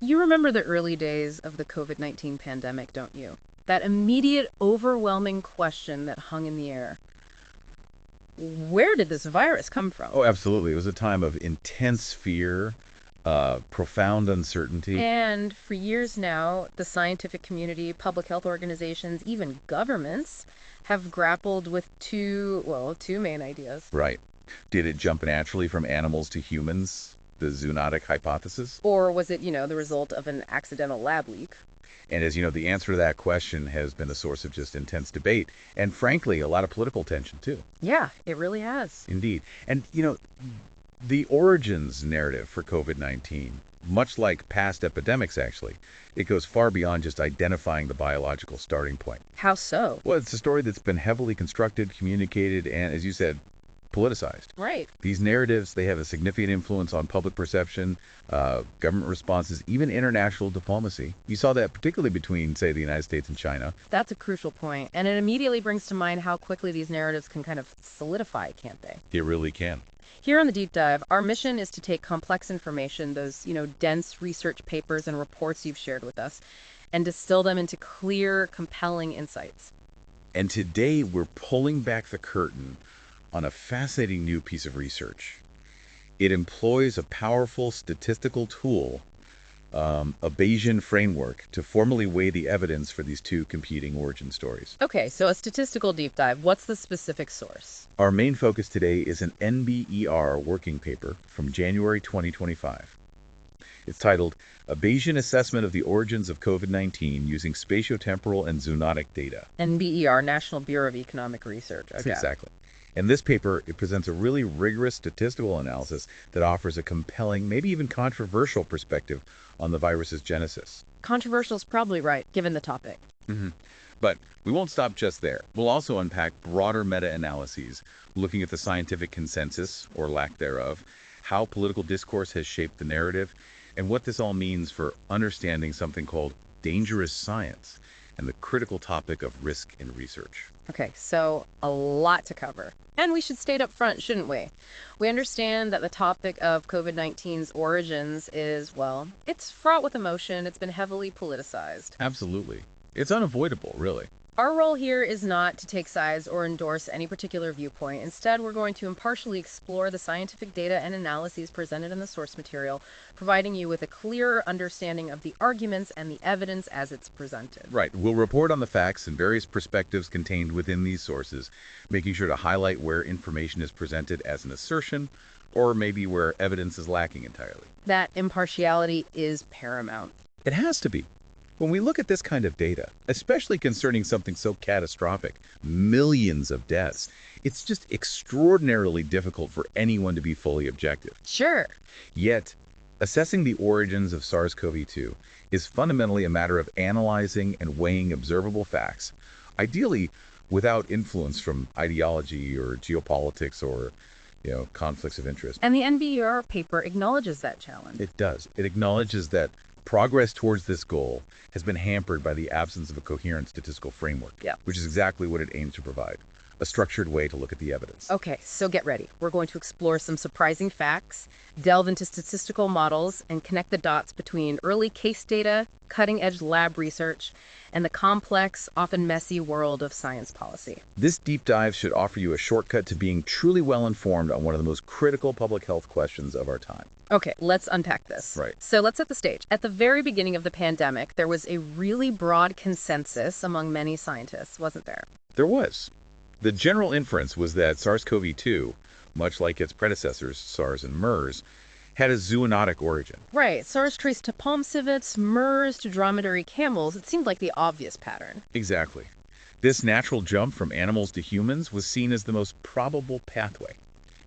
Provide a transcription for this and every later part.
You remember the early days of the COVID-19 pandemic, don't you? That immediate, overwhelming question that hung in the air. Where did this virus come from? Oh, absolutely. It was a time of intense fear, profound uncertainty. And for years now, the scientific community, public health organizations, even governments have grappled with two main ideas. Right. Did it jump naturally from animals to humans? The zoonotic hypothesis? Or was it, the result of an accidental lab leak? And as you know, the answer to that question has been a source of just intense debate and, frankly, a lot of political tension, too. Yeah, it really has. Indeed. And, the origins narrative for COVID-19, much like past epidemics, actually, it goes far beyond just identifying the biological starting point. How so? Well, it's a story that's been heavily constructed, communicated, and, as you said, politicized. Right. These narratives, they have a significant influence on public perception, government responses, even international diplomacy. You saw that particularly between, say, the United States and China. That's a crucial point, and it immediately brings to mind how quickly these narratives can kind of solidify, can't they? It really can. Here on the Deep Dive, our mission is to take complex information, those, dense research papers and reports you've shared with us, and distill them into clear, compelling insights. And today we're pulling back the curtain on a fascinating new piece of research. It employs a powerful statistical tool, a Bayesian framework, to formally weigh the evidence for these two competing origin stories. Okay, so a statistical deep dive. What's the specific source? Our main focus today is an NBER working paper from January 2025. It's titled, A Bayesian Assessment of the Origins of COVID-19 Using Spatiotemporal and Zoonotic Data. NBER, National Bureau of Economic Research. Okay. Exactly. In this paper, it presents a really rigorous statistical analysis that offers a compelling, maybe even controversial perspective on the virus's genesis. Controversial is probably right, given the topic. But we won't stop just there. We'll also unpack broader meta-analyses, looking at the scientific consensus, or lack thereof, how political discourse has shaped the narrative, and what this all means for understanding something called dangerous science and the critical topic of risk in research. Okay, so a lot to cover. And we should state up front, shouldn't we? We understand that the topic of COVID-19's origins is, it's fraught with emotion. It's been heavily politicized. Absolutely. It's unavoidable, really. Our role here is not to take sides or endorse any particular viewpoint. Instead, we're going to impartially explore the scientific data and analyses presented in the source material, providing you with a clearer understanding of the arguments and the evidence as it's presented. Right. We'll report on the facts and various perspectives contained within these sources, making sure to highlight where information is presented as an assertion or maybe where evidence is lacking entirely. That impartiality is paramount. It has to be. When we look at this kind of data, especially concerning something so catastrophic, millions of deaths, it's just extraordinarily difficult for anyone to be fully objective. Sure. Yet, assessing the origins of SARS-CoV-2 is fundamentally a matter of analyzing and weighing observable facts, ideally without influence from ideology or geopolitics or conflicts of interest. And the NBER paper acknowledges that challenge. It does. It acknowledges that progress towards this goal has been hampered by the absence of a coherent statistical framework, which is exactly what it aims to provide, a structured way to look at the evidence. Okay, so get ready. We're going to explore some surprising facts, delve into statistical models, and connect the dots between early case data, cutting-edge lab research, and the complex, often messy world of science policy. This deep dive should offer you a shortcut to being truly well-informed on one of the most critical public health questions of our time. Okay, let's unpack this. Right. So let's set the stage. At the very beginning of the pandemic, there was a really broad consensus among many scientists, wasn't there? There was. The general inference was that SARS-CoV-2, much like its predecessors, SARS and MERS, had a zoonotic origin. Right. SARS traced to palm civets, MERS to dromedary camels. It seemed like the obvious pattern. Exactly. This natural jump from animals to humans was seen as the most probable pathway.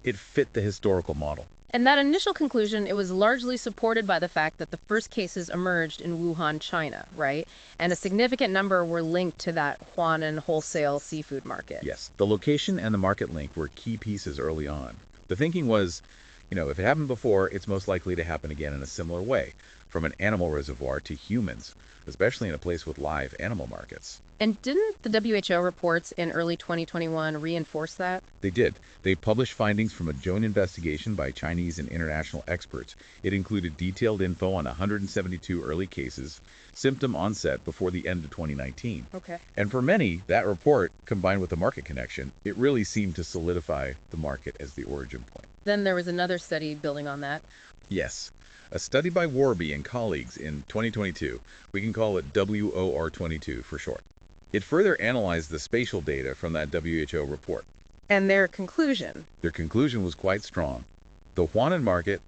It fit the historical model. And that initial conclusion, it was largely supported by the fact that the first cases emerged in Wuhan, China, right? And a significant number were linked to that Huanan wholesale seafood market. Yes, the location and the market link were key pieces early on. The thinking was, if it happened before, it's most likely to happen again in a similar way. from an animal reservoir to humans, especially in a place with live animal markets. And didn't the WHO reports in early 2021 reinforce that? They did. They published findings from a joint investigation by Chinese and international experts. It included detailed info on 172 early cases, symptom onset before the end of 2019. Okay. And for many, that report, combined with the market connection, it really seemed to solidify the market as the origin point. Then there was another study building on that. Yes. A study by Warby and colleagues in 2022. We can call it WOR22 for short. It further analyzed the spatial data from that WHO report. And their conclusion? Their conclusion was quite strong. The Huanan market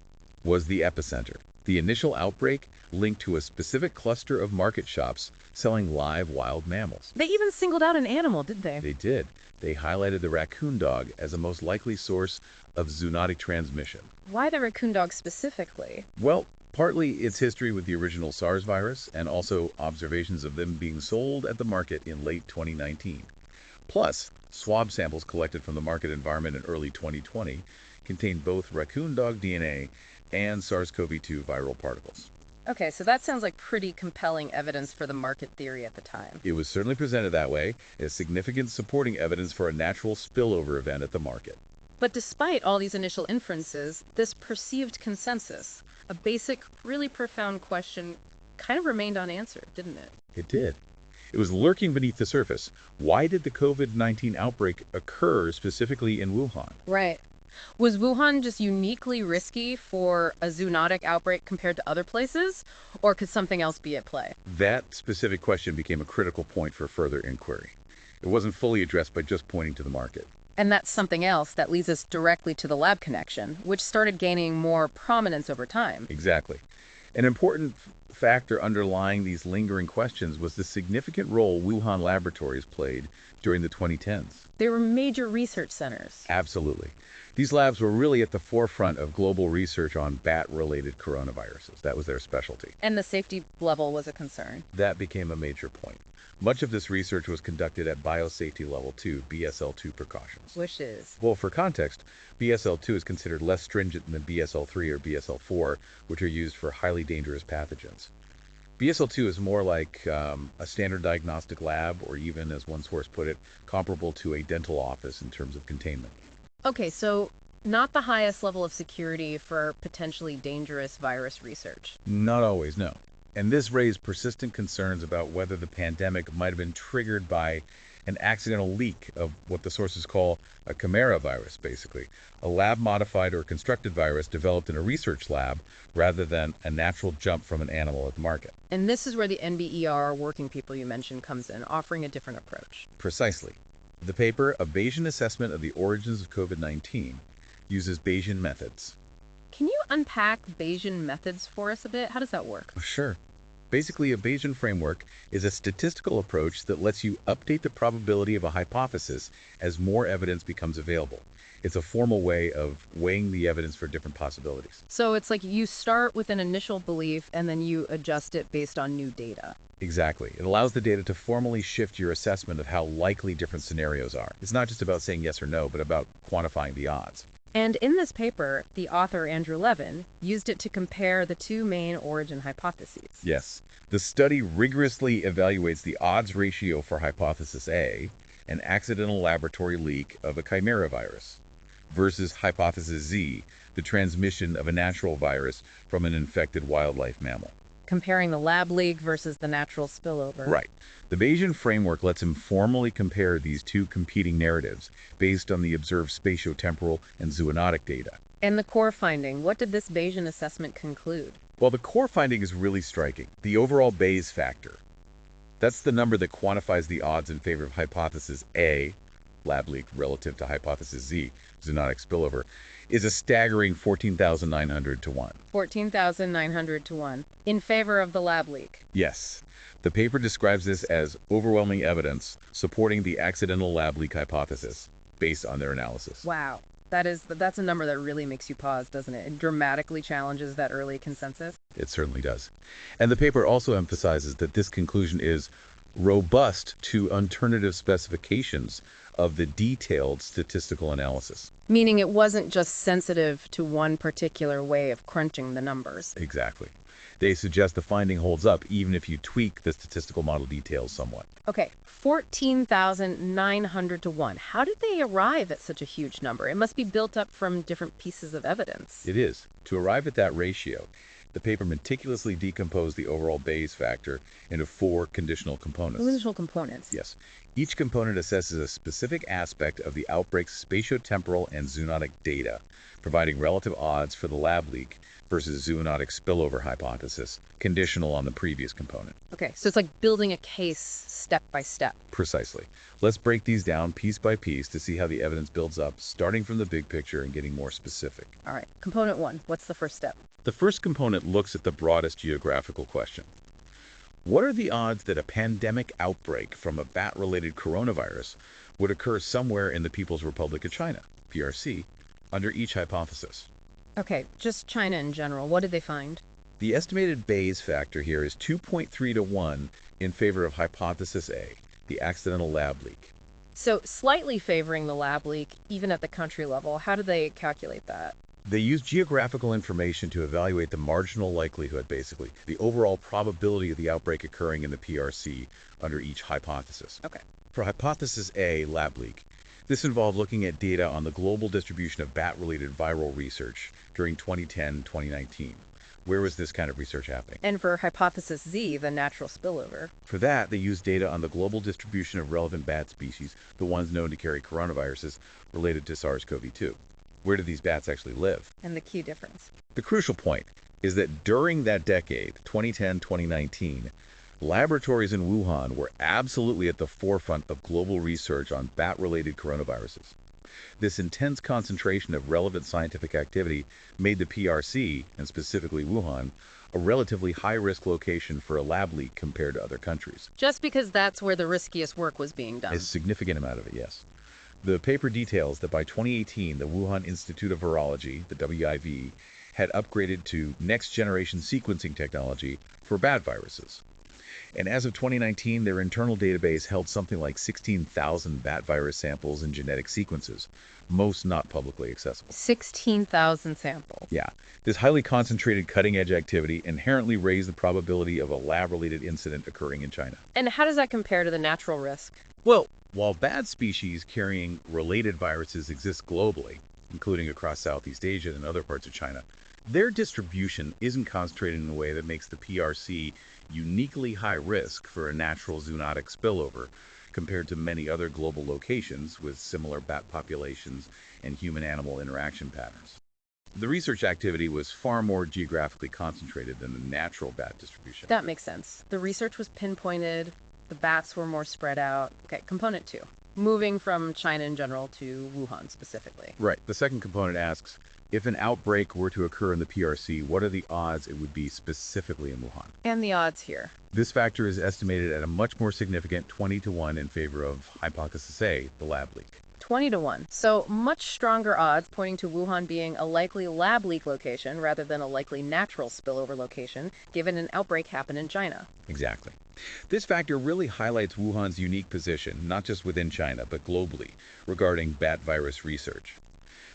was the epicenter. The initial outbreak linked to a specific cluster of market shops selling live wild mammals. They even singled out an animal, did they? They did. They highlighted the raccoon dog as a most likely source of zoonotic transmission. Why the raccoon dog specifically? Well, partly its history with the original SARS virus and also observations of them being sold at the market in late 2019. Plus, swab samples collected from the market environment in early 2020 contained both raccoon dog DNA and SARS-CoV-2 viral particles. Okay, so that sounds like pretty compelling evidence for the market theory at the time. It was certainly presented that way as significant supporting evidence for a natural spillover event at the market. But despite all these initial inferences, this perceived consensus, a basic, really profound question, kind of remained unanswered, didn't it? It did. It was lurking beneath the surface. Why did the COVID-19 outbreak occur specifically in Wuhan? Right. Was Wuhan just uniquely risky for a zoonotic outbreak compared to other places? Or could something else be at play? That specific question became a critical point for further inquiry. It wasn't fully addressed by just pointing to the market. And that's something else that leads us directly to the lab connection, which started gaining more prominence over time. Exactly. An important factor underlying these lingering questions was the significant role Wuhan laboratories played during the 2010s. They were major research centers. Absolutely. These labs were really at the forefront of global research on bat-related coronaviruses. That was their specialty. And the safety level was a concern. That became a major point. Much of this research was conducted at biosafety level 2, BSL-2 precautions. Which is? Well, for context, BSL-2 is considered less stringent than BSL-3 or BSL-4, which are used for highly dangerous pathogens. BSL-2 is more like a standard diagnostic lab, or even, as one source put it, comparable to a dental office in terms of containment. Okay, so not the highest level of security for potentially dangerous virus research. Not always, no. And this raised persistent concerns about whether the pandemic might have been triggered by an accidental leak of what the sources call a chimera virus, basically, a lab-modified or constructed virus developed in a research lab rather than a natural jump from an animal at the market. And this is where the NBER working people you mentioned comes in, offering a different approach. Precisely. The paper, A Bayesian Assessment of the Origins of COVID-19, uses Bayesian methods. Can you unpack Bayesian methods for us a bit? How does that work? Sure. Basically, a Bayesian framework is a statistical approach that lets you update the probability of a hypothesis as more evidence becomes available. It's a formal way of weighing the evidence for different possibilities. So it's like you start with an initial belief and then you adjust it based on new data. Exactly. It allows the data to formally shift your assessment of how likely different scenarios are. It's not just about saying yes or no, but about quantifying the odds. And in this paper, the author, Andrew Levin, used it to compare the two main origin hypotheses. Yes. The study rigorously evaluates the odds ratio for hypothesis A, an accidental laboratory leak of a chimera virus, versus hypothesis Z, the transmission of a natural virus from an infected wildlife mammal. Comparing the lab leak versus the natural spillover. Right. The Bayesian framework lets him formally compare these two competing narratives based on the observed spatiotemporal and zoonotic data. And the core finding, what did this Bayesian assessment conclude? Well, the core finding is really striking. The overall Bayes factor. That's the number that quantifies the odds in favor of hypothesis A, lab leak, relative to hypothesis Z, zoonotic spillover, is a staggering 14,900 to 1. 14,900 to 1. In favor of the lab leak. Yes. The paper describes this as overwhelming evidence supporting the accidental lab leak hypothesis based on their analysis. Wow. That's a number that really makes you pause, doesn't it? It dramatically challenges that early consensus. It certainly does. And the paper also emphasizes that this conclusion is robust to alternative specifications of the detailed statistical analysis. Meaning it wasn't just sensitive to one particular way of crunching the numbers. Exactly. They suggest the finding holds up even if you tweak the statistical model details somewhat. Okay, 14,900 to 1. How did they arrive at such a huge number? It must be built up from different pieces of evidence. It is. To arrive at that ratio, the paper meticulously decomposed the overall Bayes factor into 4 conditional components. Conditional components. Yes. Each component assesses a specific aspect of the outbreak's spatiotemporal and zoonotic data, providing relative odds for the lab leak versus zoonotic spillover hypothesis, conditional on the previous component. Okay, so it's like building a case step by step. Precisely. Let's break these down piece by piece to see how the evidence builds up, starting from the big picture and getting more specific. All right, component 1, what's the first step? The first component looks at the broadest geographical question. What are the odds that a pandemic outbreak from a bat-related coronavirus would occur somewhere in the People's Republic of China, PRC, under each hypothesis? Okay, just China in general. What did they find? The estimated Bayes factor here is 2.3 to 1 in favor of hypothesis A, the accidental lab leak. So slightly favoring the lab leak, even at the country level. How do they calculate that? They use geographical information to evaluate the marginal likelihood, basically, the overall probability of the outbreak occurring in the PRC under each hypothesis. Okay. For hypothesis A, lab leak, this involved looking at data on the global distribution of bat-related viral research during 2010-2019. Where was this kind of research happening? And for hypothesis Z, the natural spillover. For that, they used data on the global distribution of relevant bat species, the ones known to carry coronaviruses related to SARS-CoV-2. Where do these bats actually live? And the key difference. The crucial point is that during that decade, 2010-2019, laboratories in Wuhan were absolutely at the forefront of global research on bat-related coronaviruses. This intense concentration of relevant scientific activity made the PRC, and specifically Wuhan, a relatively high-risk location for a lab leak compared to other countries. Just because that's where the riskiest work was being done. A significant amount of it, yes. The paper details that by 2018, the Wuhan Institute of Virology, the WIV, had upgraded to next-generation sequencing technology for bat viruses. And as of 2019, their internal database held something like 16,000 bat virus samples and genetic sequences, most not publicly accessible. 16,000 samples. Yeah. This highly concentrated cutting-edge activity inherently raised the probability of a lab-related incident occurring in China. And how does that compare to the natural risk? Well, while bat species carrying related viruses exist globally, including across Southeast Asia and other parts of China, their distribution isn't concentrated in a way that makes the PRC uniquely high risk for a natural zoonotic spillover compared to many other global locations with similar bat populations and human-animal interaction patterns. The research activity was far more geographically concentrated than the natural bat distribution. That makes sense. The research was pinpointed, the bats were more spread out. Okay, component 2. Moving from China in general to Wuhan specifically. Right. The second component asks, if an outbreak were to occur in the PRC, what are the odds it would be specifically in Wuhan? And the odds here. This factor is estimated at a much more significant 20 to 1 in favor of hypothesis A, the lab leak. 20 to 1. So much stronger odds pointing to Wuhan being a likely lab leak location rather than a likely natural spillover location, given an outbreak happened in China. Exactly. This factor really highlights Wuhan's unique position, not just within China, but globally, regarding bat virus research.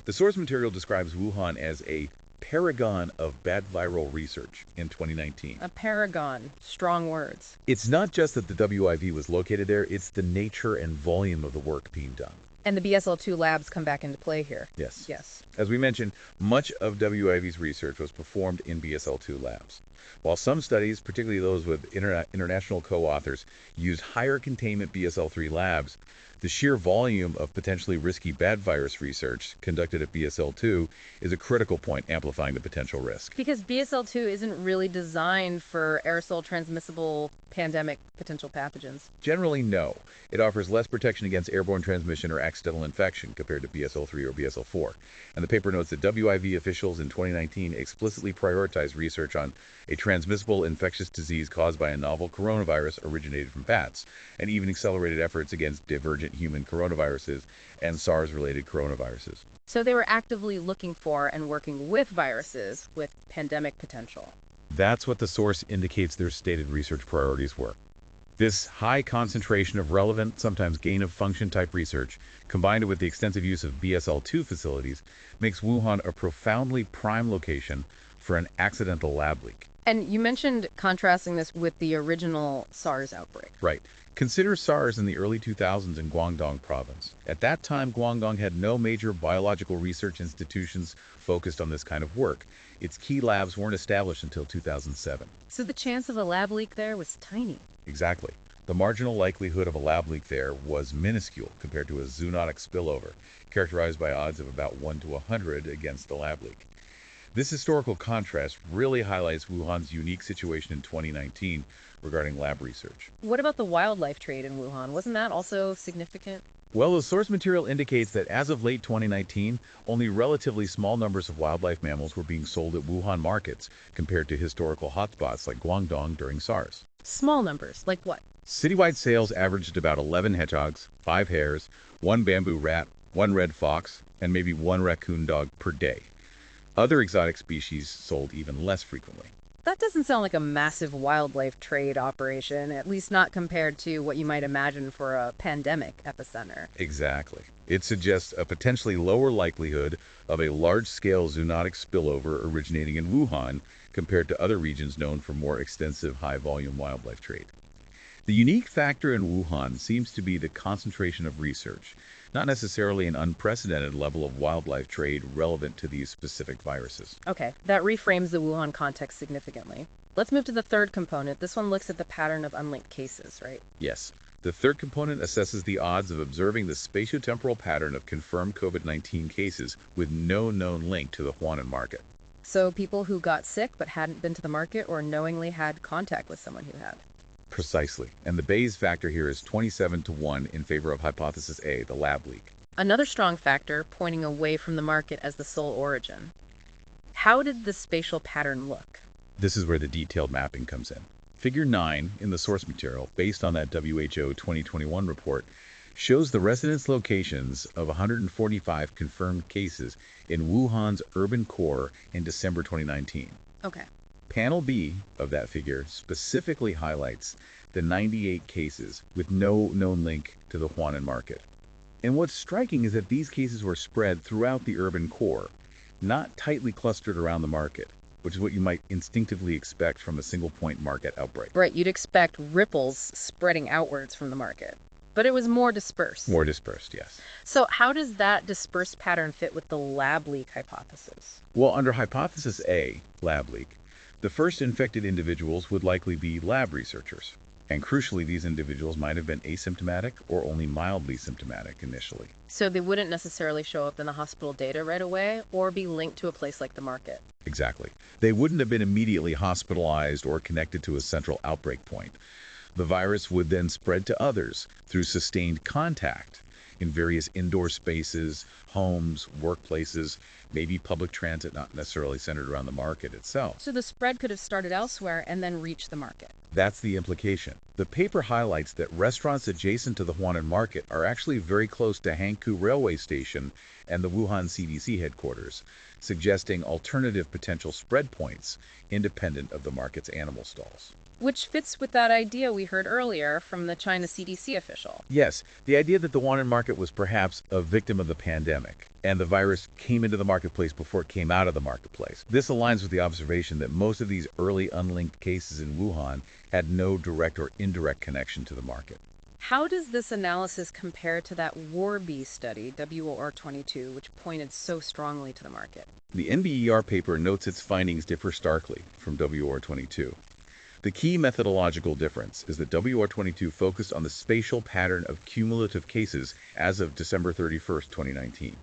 The source material describes Wuhan as a paragon of bat viral research in 2019. A paragon. Strong words. It's not just that the WIV was located there, it's the nature and volume of the work being done. And the BSL-2 labs come back into play here. Yes. Yes. As we mentioned, much of WIV's research was performed in BSL-2 labs. While some studies, particularly those with international co-authors, used higher containment BSL-3 labs, the sheer volume of potentially risky bat virus research conducted at BSL-2 is a critical point amplifying the potential risk. Because BSL-2 isn't really designed for aerosol transmissible pandemic potential pathogens. Generally, no. It offers less protection against airborne transmission or accidental infection compared to BSL-3 or BSL-4. And the paper notes that WIV officials in 2019 explicitly prioritized research on a transmissible infectious disease caused by a novel coronavirus originated from bats, and even accelerated efforts against divergent human coronaviruses and SARS-related coronaviruses. So they were actively looking for and working with viruses with pandemic potential. That's what the source indicates their stated research priorities were. This high concentration of relevant, sometimes gain-of-function type research, combined with the extensive use of BSL-2 facilities, makes Wuhan a profoundly prime location for an accidental lab leak. And you mentioned contrasting this with the original SARS outbreak. Right. Consider SARS in the early 2000s in Guangdong province. At that time, Guangdong had no major biological research institutions focused on this kind of work. Its key labs weren't established until 2007. So the chance of a lab leak there was tiny. Exactly. The marginal likelihood of a lab leak there was minuscule compared to a zoonotic spillover, characterized by odds of about 1 to 100 against the lab leak. This historical contrast really highlights Wuhan's unique situation in 2019 regarding lab research. What about the wildlife trade in Wuhan? Wasn't that also significant? Well, the source material indicates that as of late 2019, only relatively small numbers of wildlife mammals were being sold at Wuhan markets compared to historical hotspots like Guangdong during SARS. Small numbers, like what? Citywide sales averaged about 11 hedgehogs, 5 hares, 1 bamboo rat, 1 red fox, and maybe 1 raccoon dog per day. Other exotic species sold even less frequently. That doesn't sound like a massive wildlife trade operation, at least not compared to what you might imagine for a pandemic epicenter. Exactly. It suggests a potentially lower likelihood of a large-scale zoonotic spillover originating in Wuhan compared to other regions known for more extensive high-volume wildlife trade. The unique factor in Wuhan seems to be the concentration of research, not necessarily an unprecedented level of wildlife trade relevant to these specific viruses. Okay, that reframes the Wuhan context significantly. Let's move to the third component. This one looks at the pattern of unlinked cases, right? Yes. The third component assesses the odds of observing the spatiotemporal pattern of confirmed COVID-19 cases with no known link to the Wuhan market. So people who got sick but hadn't been to the market or knowingly had contact with someone who had. Precisely. And the Bayes factor here is 27 to 1 in favor of hypothesis A, the lab leak. Another strong factor pointing away from the market as the sole origin. How did the spatial pattern look? This is where the detailed mapping comes in. Figure 9 in the source material, based on that WHO 2021 report, shows the residence locations of 145 confirmed cases in Wuhan's urban core in December 2019. Okay. Panel B of that figure specifically highlights the 98 cases with no known link to the Wuhan market. And what's striking is that these cases were spread throughout the urban core, not tightly clustered around the market, which is what you might instinctively expect from a single point market outbreak. Right, you'd expect ripples spreading outwards from the market. But it was more dispersed. More dispersed, yes. So how does that dispersed pattern fit with the lab leak hypothesis? Well, under hypothesis A, lab leak, the first infected individuals would likely be lab researchers. And crucially, these individuals might have been asymptomatic or only mildly symptomatic initially. So they wouldn't necessarily show up in the hospital data right away or be linked to a place like the market. Exactly. They wouldn't have been immediately hospitalized or connected to a central outbreak point. The virus would then spread to others through sustained contact in various indoor spaces, homes, workplaces, maybe public transit, not necessarily centered around the market itself. So the spread could have started elsewhere and then reached the market. That's the implication. The paper highlights that restaurants adjacent to the Wuhan market are actually very close to Hankou railway station and the Wuhan CDC headquarters, suggesting alternative potential spread points independent of the market's animal stalls. Which fits with that idea we heard earlier from the China CDC official. Yes, the idea that the Wuhan market was perhaps a victim of the pandemic, and the virus came into the marketplace before it came out of the marketplace. This aligns with the observation that most of these early unlinked cases in Wuhan had no direct or indirect connection to the market. How does this analysis compare to that WARB study, WOR22, which pointed so strongly to the market? The NBER paper notes its findings differ starkly from WOR22. The key methodological difference is that WR22 focused on the spatial pattern of cumulative cases as of December 31st, 2019.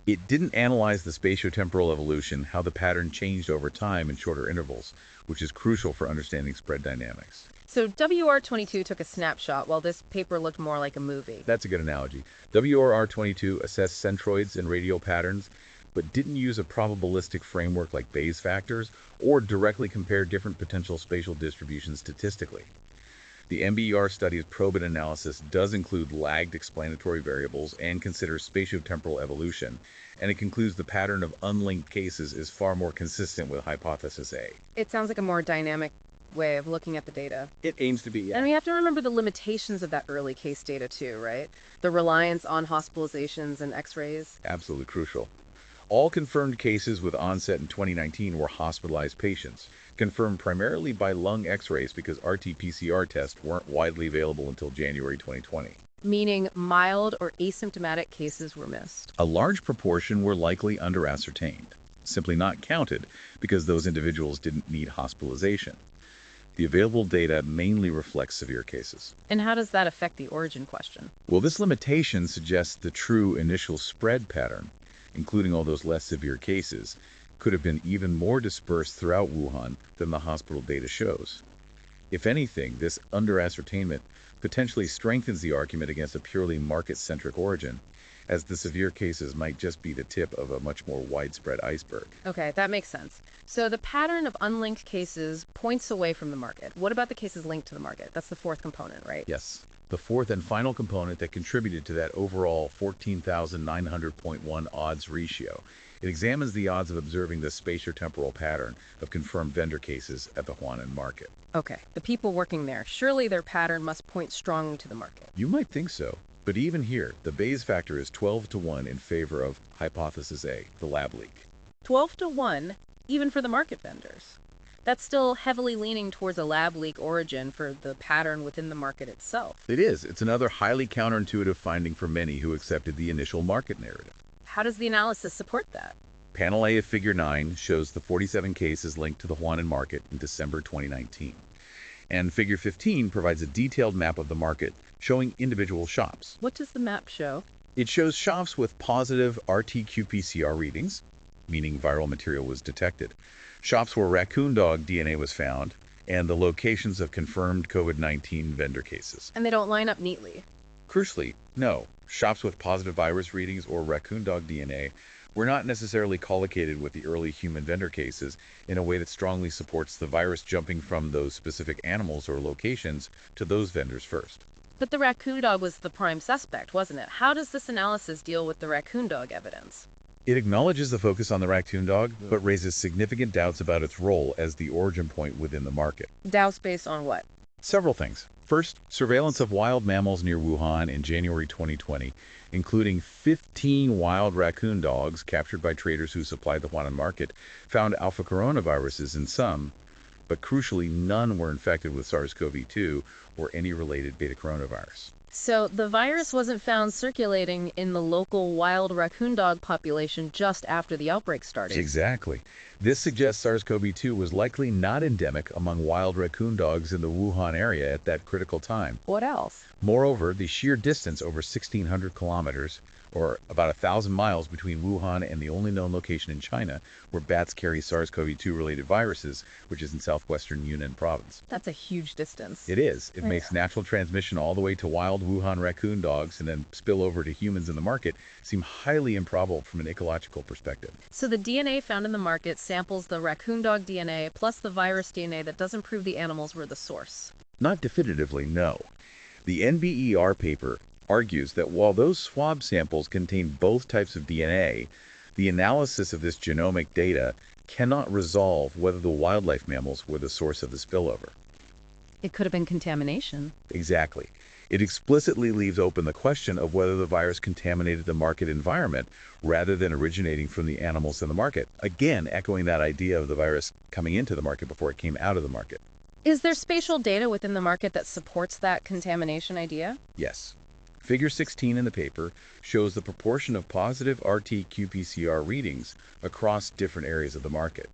It didn't analyze the spatiotemporal evolution, how the pattern changed over time in shorter intervals, which is crucial for understanding spread dynamics. So WR22 took a snapshot, while this paper looked more like a movie. That's a good analogy. WR22 assessed centroids and radial patterns, but didn't use a probabilistic framework like Bayes factors or directly compare different potential spatial distributions statistically. The NBER study's probit analysis does include lagged explanatory variables and considers spatiotemporal evolution, and it concludes the pattern of unlinked cases is far more consistent with hypothesis A. It sounds like a more dynamic way of looking at the data. It aims to be, yeah. And we have to remember the limitations of that early case data too, right? The reliance on hospitalizations and x-rays. Absolutely crucial. All confirmed cases with onset in 2019 were hospitalized patients, confirmed primarily by lung x-rays because RT-PCR tests weren't widely available until January 2020. Meaning mild or asymptomatic cases were missed. A large proportion were likely under-ascertained, simply not counted because those individuals didn't need hospitalization. The available data mainly reflects severe cases. And how does that affect the origin question? Well, this limitation suggests the true initial spread pattern, including all those less severe cases, could have been even more dispersed throughout Wuhan than the hospital data shows. If anything, this under-ascertainment potentially strengthens the argument against a purely market-centric origin, as the severe cases might just be the tip of a much more widespread iceberg. Okay, that makes sense. So the pattern of unlinked cases points away from the market. What about the cases linked to the market? That's the fourth component, right? Yes. The fourth and final component that contributed to that overall 14,900.1 odds ratio. It examines the odds of observing the spatiotemporal pattern of confirmed vendor cases at the Huanan market. Okay, the people working there, surely their pattern must point strongly to the market. You might think so, but even here, the Bayes factor is 12 to 1 in favor of hypothesis A, the lab leak. 12 to 1, even for the market vendors. That's still heavily leaning towards a lab leak origin for the pattern within the market itself. It is. It's another highly counterintuitive finding for many who accepted the initial market narrative. How does the analysis support that? Panel A of Figure 9 shows the 47 cases linked to the Huanan market in December 2019. And Figure 15 provides a detailed map of the market showing individual shops. What does the map show? It shows shops with positive RT-qPCR readings, meaning viral material was detected, shops where raccoon dog DNA was found, and the locations of confirmed COVID-19 vendor cases. And they don't line up neatly. Crucially, no, shops with positive virus readings or raccoon dog DNA were not necessarily collocated with the early human vendor cases in a way that strongly supports the virus jumping from those specific animals or locations to those vendors first. But the raccoon dog was the prime suspect, wasn't it? How does this analysis deal with the raccoon dog evidence? It acknowledges the focus on the raccoon dog, but raises significant doubts about its role as the origin point within the market. Doubts based on what? Several things. First, surveillance of wild mammals near Wuhan in January 2020, including 15 wild raccoon dogs captured by traders who supplied the Huanan market, found alpha coronaviruses in some, but crucially none were infected with SARS-CoV-2 or any related beta coronavirus. So the virus wasn't found circulating in the local wild raccoon dog population just after the outbreak started. Exactly. This suggests SARS-CoV-2 was likely not endemic among wild raccoon dogs in the Wuhan area at that critical time. What else? Moreover, the sheer distance over 1,600 kilometers, or about 1,000 miles between Wuhan and the only known location in China where bats carry SARS-CoV-2 related viruses, which is in southwestern Yunnan province. That's a huge distance. It is. It makes natural transmission all the way to wild Wuhan raccoon dogs and then spill over to humans in the market seem highly improbable from an ecological perspective. So the DNA found in the market samples the raccoon dog DNA plus the virus DNA that doesn't prove the animals were the source. Not definitively, no. The NBER paper argues that while those swab samples contain both types of DNA, the analysis of this genomic data cannot resolve whether the wildlife mammals were the source of the spillover. It could have been contamination. Exactly. It explicitly leaves open the question of whether the virus contaminated the market environment rather than originating from the animals in the market, again echoing that idea of the virus coming into the market before it came out of the market. Is there spatial data within the market that supports that contamination idea? Yes. Figure 16 in the paper shows the proportion of positive RT-qPCR readings across different areas of the market.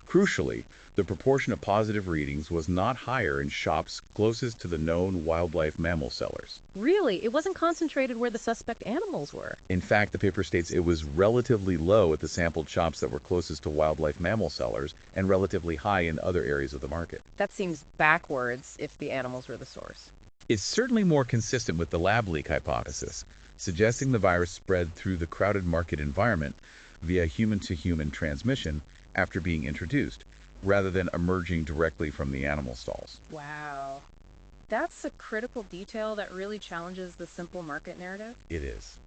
Crucially, the proportion of positive readings was not higher in shops closest to the known wildlife mammal sellers. Really? It wasn't concentrated where the suspect animals were? In fact, the paper states it was relatively low at the sampled shops that were closest to wildlife mammal sellers and relatively high in other areas of the market. That seems backwards if the animals were the source. It's certainly more consistent with the lab leak hypothesis, suggesting the virus spread through the crowded market environment via human-to-human transmission after being introduced, rather than emerging directly from the animal stalls. Wow. That's a critical detail that really challenges the simple market narrative. It is.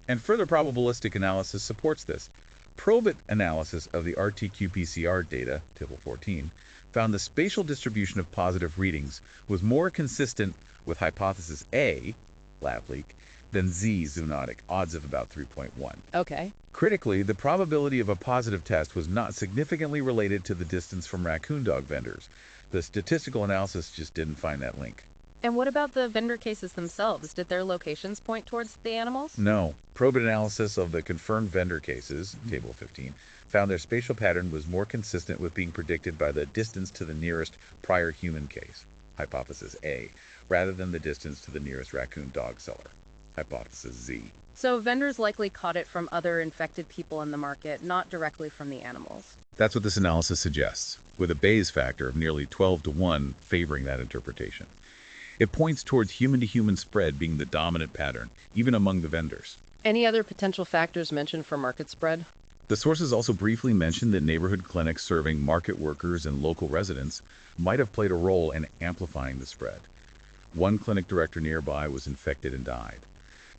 And further probabilistic analysis supports this. Probit analysis of the RT-qPCR data, Table 14, found the spatial distribution of positive readings was more consistent with hypothesis A, lab leak, then Z zoonotic, odds of about 3.1. Okay. Critically, the probability of a positive test was not significantly related to the distance from raccoon dog vendors. The statistical analysis just didn't find that link. And what about the vendor cases themselves? Did their locations point towards the animals? No. Probit analysis of the confirmed vendor cases, Table 15, found their spatial pattern was more consistent with being predicted by the distance to the nearest prior human case, Hypothesis A, rather than the distance to the nearest raccoon dog seller, Hypothesis Z. So vendors likely caught it from other infected people in the market, not directly from the animals. That's what this analysis suggests, with a Bayes factor of nearly 12 to 1 favoring that interpretation. It points towards human-to-human spread being the dominant pattern, even among the vendors. Any other potential factors mentioned for market spread? The sources also briefly mentioned that neighborhood clinics serving market workers and local residents might have played a role in amplifying the spread. One clinic director nearby was infected and died.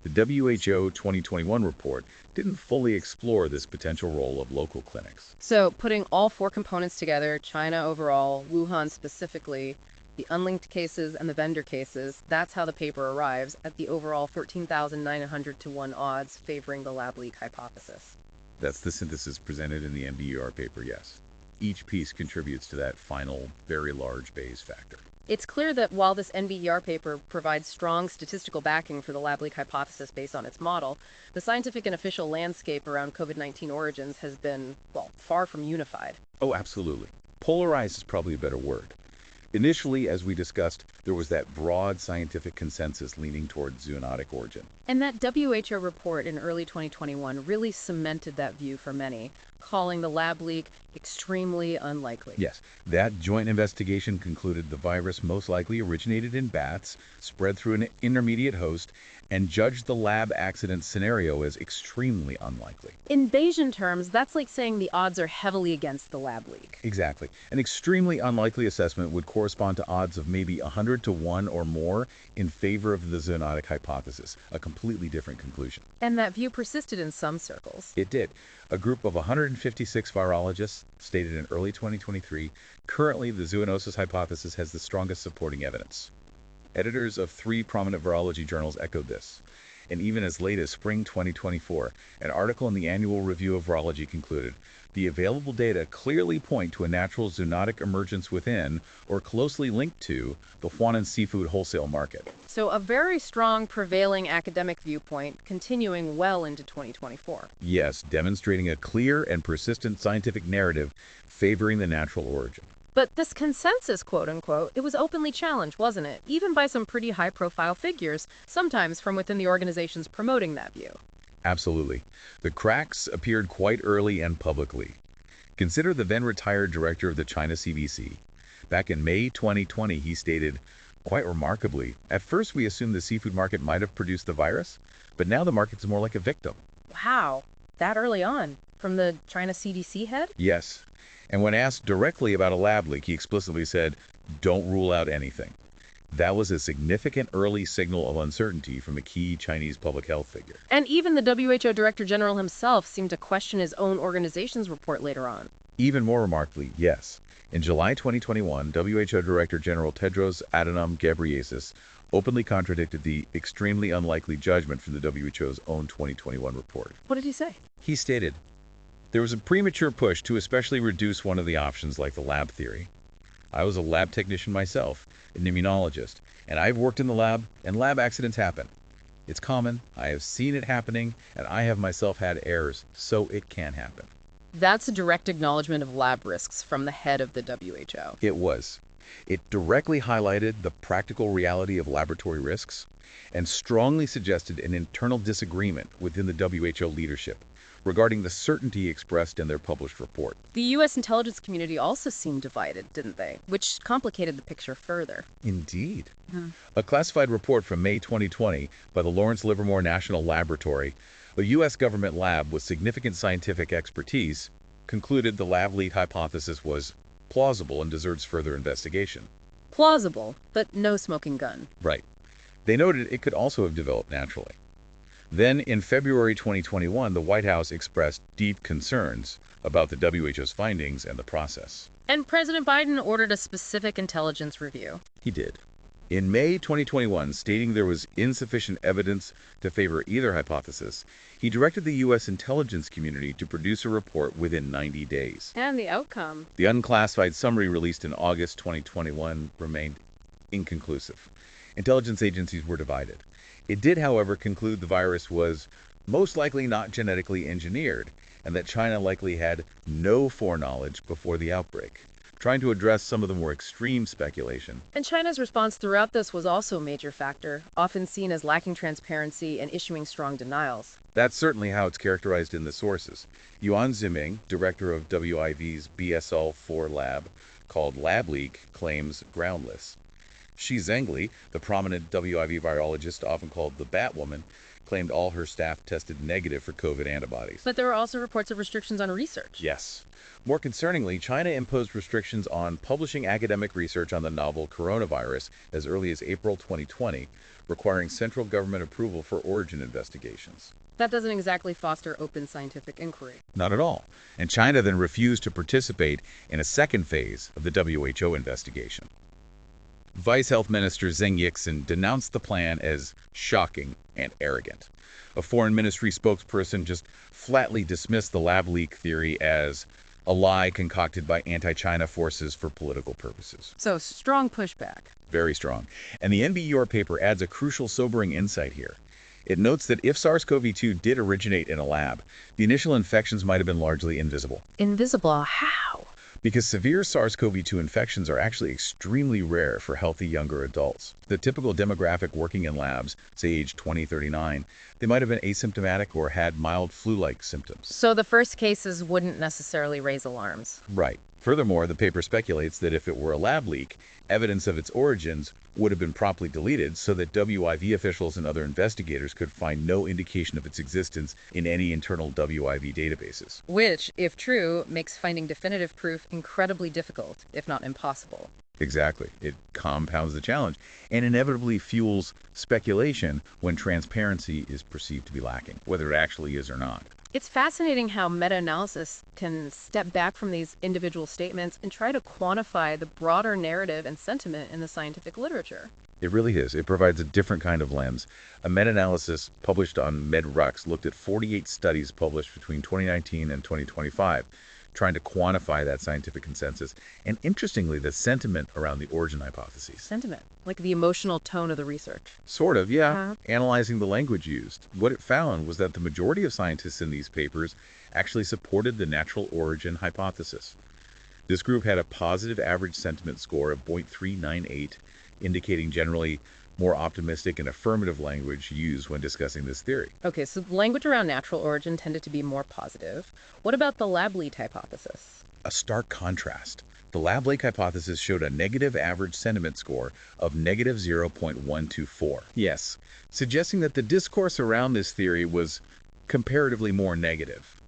The WHO 2021 report didn't fully explore this potential role of local clinics. So putting all four components together, China overall, Wuhan specifically, the unlinked cases and the vendor cases, that's how the paper arrives at the overall 13,900 to 1 odds favoring the lab leak hypothesis. That's the synthesis presented in the MBER paper, yes. Each piece contributes to that final, very large Bayes factor. It's clear that while this NBER paper provides strong statistical backing for the lab leak hypothesis based on its model, the scientific and official landscape around COVID-19 origins has been, well, far from unified. Oh, absolutely. Polarized is probably a better word. Initially, as we discussed, there was that broad scientific consensus leaning toward zoonotic origin. And that WHO report in early 2021 really cemented that view for many, calling the lab leak extremely unlikely. Yes, that joint investigation concluded the virus most likely originated in bats, spread through an intermediate host, and judged the lab accident scenario as extremely unlikely. In Bayesian terms, that's like saying the odds are heavily against the lab leak. Exactly. An extremely unlikely assessment would correspond to odds of maybe 100 to 1 or more in favor of the zoonotic hypothesis, a completely different conclusion. And that view persisted in some circles. It did. A group of 156 virologists stated in early 2023, currently the zoonosis hypothesis has the strongest supporting evidence. Editors of 3 prominent virology journals echoed this. And even as late as spring 2024, an article in the Annual Review of Virology concluded, the available data clearly point to a natural zoonotic emergence within, or closely linked to, the Huanan seafood wholesale market. So a very strong prevailing academic viewpoint continuing well into 2024. Yes, demonstrating a clear and persistent scientific narrative favoring the natural origin. But this consensus, quote-unquote, it was openly challenged, wasn't it? Even by some pretty high-profile figures, sometimes from within the organizations promoting that view. Absolutely. The cracks appeared quite early and publicly. Consider the then-retired director of the China CDC. Back in May 2020, he stated, quite remarkably, at first we assumed the seafood market might have produced the virus, but now the market's more like a victim. Wow, that early on? From the China CDC head? Yes. And when asked directly about a lab leak, he explicitly said, don't rule out anything. That was a significant early signal of uncertainty from a key Chinese public health figure. And even the WHO Director General himself seemed to question his own organization's report later on. Even more remarkably, yes. In July 2021, WHO Director General Tedros Adhanom Ghebreyesus openly contradicted the extremely unlikely judgment from the WHO's own 2021 report. What did he say? He stated, there was a premature push to especially reduce one of the options like the lab theory. I was a lab technician myself, an immunologist, and I've worked in the lab, and lab accidents happen. It's common, I have seen it happening, and I have myself had errors, so it can happen. That's a direct acknowledgement of lab risks from the head of the WHO. It was. It directly highlighted the practical reality of laboratory risks and strongly suggested an internal disagreement within the WHO leadership regarding the certainty expressed in their published report. The U.S. intelligence community also seemed divided, didn't they? Which complicated the picture further. Indeed. A classified report from May 2020 by the Lawrence Livermore National Laboratory, a U.S. government lab with significant scientific expertise, concluded the lab leak hypothesis was plausible and deserves further investigation. Plausible, but no smoking gun. Right. They noted it could also have developed naturally. Then, in February 2021, the White House expressed deep concerns about the WHO's findings and the process. And President Biden ordered a specific intelligence review. He did. In May 2021, stating there was insufficient evidence to favor either hypothesis, he directed the U.S. intelligence community to produce a report within 90 days. And the outcome? The unclassified summary released in August 2021 remained inconclusive. Intelligence agencies were divided. It did, however, conclude the virus was most likely not genetically engineered, and that China likely had no foreknowledge before the outbreak, trying to address some of the more extreme speculation. And China's response throughout this was also a major factor, often seen as lacking transparency and issuing strong denials. That's certainly how it's characterized in the sources. Yuan Ziming, director of WIV's BSL-4 lab, called Lab Leak, claims groundless. Shi Zhengli, the prominent WIV virologist often called the Batwoman, claimed all her staff tested negative for COVID antibodies. But there were also reports of restrictions on research. Yes. More concerningly, China imposed restrictions on publishing academic research on the novel coronavirus as early as April 2020, requiring central government approval for origin investigations. That doesn't exactly foster open scientific inquiry. Not at all. And China then refused to participate in a second phase of the WHO investigation. Vice Health Minister Zheng Yixin denounced the plan as shocking and arrogant. A foreign ministry spokesperson just flatly dismissed the lab leak theory as a lie concocted by anti-China forces for political purposes. So, strong pushback. Very strong. And the NBER paper adds a crucial, sobering insight here. It notes that if SARS-CoV-2 did originate in a lab, the initial infections might have been largely invisible. Invisible? How? Because severe SARS-CoV-2 infections are actually extremely rare for healthy younger adults. The typical demographic working in labs, say age 20-39, they might have been asymptomatic or had mild flu-like symptoms. So the first cases wouldn't necessarily raise alarms. Right. Furthermore, the paper speculates that if it were a lab leak, evidence of its origins would have been promptly deleted so that WIV officials and other investigators could find no indication of its existence in any internal WIV databases. Which, if true, makes finding definitive proof incredibly difficult, if not impossible. Exactly. It compounds the challenge and inevitably fuels speculation when transparency is perceived to be lacking, whether it actually is or not. It's fascinating how meta-analysis can step back from these individual statements and try to quantify the broader narrative and sentiment in the scientific literature. It really is. It provides a different kind of lens. A meta-analysis published on MedRux looked at 48 studies published between 2019 and 2025, trying to quantify that scientific consensus, and interestingly, the sentiment around the origin hypotheses. Sentiment, like the emotional tone of the research. Sort of, yeah. Analyzing the language used. What it found was that the majority of scientists in these papers actually supported the natural origin hypothesis. This group had a positive average sentiment score of 0.398, indicating generally more optimistic and affirmative language used when discussing this theory. Okay, so the language around natural origin tended to be more positive. What about the lab leak hypothesis? A stark contrast. The lab leak hypothesis showed a negative average sentiment score of negative 0.124. Yes, suggesting that the discourse around this theory was comparatively more negative.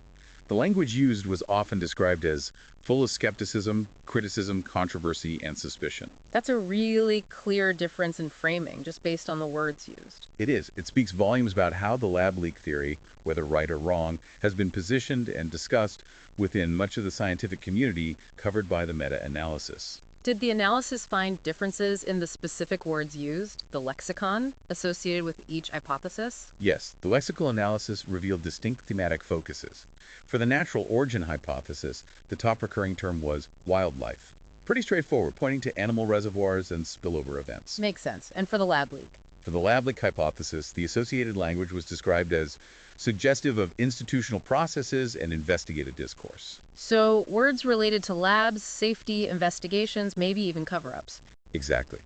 The language used was often described as full of skepticism, criticism, controversy, and suspicion. That's a really clear difference in framing, just based on the words used. It is. It speaks volumes about how the lab leak theory, whether right or wrong, has been positioned and discussed within much of the scientific community covered by the meta-analysis. Did the analysis find differences in the specific words used, the lexicon, associated with each hypothesis? Yes, the lexical analysis revealed distinct thematic focuses. For the natural origin hypothesis, the top recurring term was wildlife. Pretty straightforward, pointing to animal reservoirs and spillover events. Makes sense. And for the lab leak? For the lab leak hypothesis, the associated language was described as suggestive of institutional processes and investigative discourse. So words related to labs, safety, investigations, maybe even cover-ups. Exactly.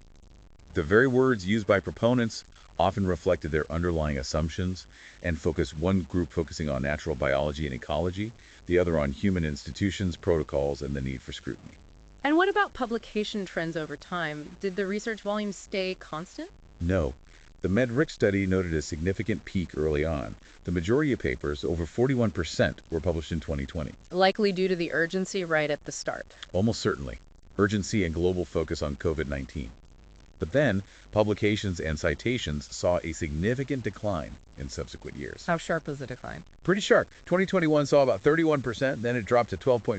The very words used by proponents often reflected their underlying assumptions and focused one group focusing on natural biology and ecology, the other on human institutions, protocols, and the need for scrutiny. And what about publication trends over time? Did the research volume stay constant? No. The MedRix study noted a significant peak early on. The majority of papers, over 41%, were published in 2020. Likely due to the urgency right at the start. Almost certainly. Urgency and global focus on COVID-19. But then, publications and citations saw a significant decline in subsequent years. How sharp was the decline? Pretty sharp. 2021 saw about 31%, then it dropped to 12.5%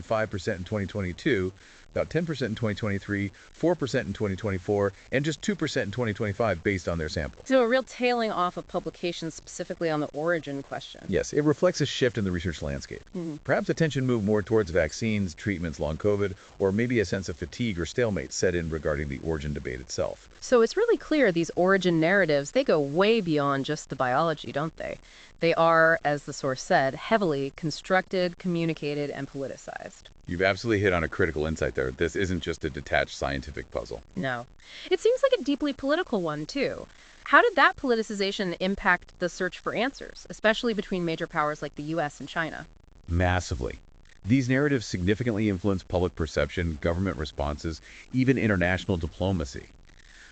in 2022, about 10% in 2023, 4% in 2024, and just 2% in 2025 based on their sample. So a real tailing off of publications specifically on the origin question. Yes, it reflects a shift in the research landscape. Perhaps attention moved more towards vaccines, treatments, long COVID, or maybe a sense of fatigue or stalemate set in regarding the origin debate itself. So it's really clear these origin narratives, they go way beyond just the biology, don't they? They are, as the source said, heavily constructed, communicated, and politicized. You've absolutely hit on a critical insight there. This isn't just a detached scientific puzzle. No. It seems like a deeply political one, too. How did that politicization impact the search for answers, especially between major powers like the US and China? Massively. These narratives significantly influence public perception, government responses, even international diplomacy.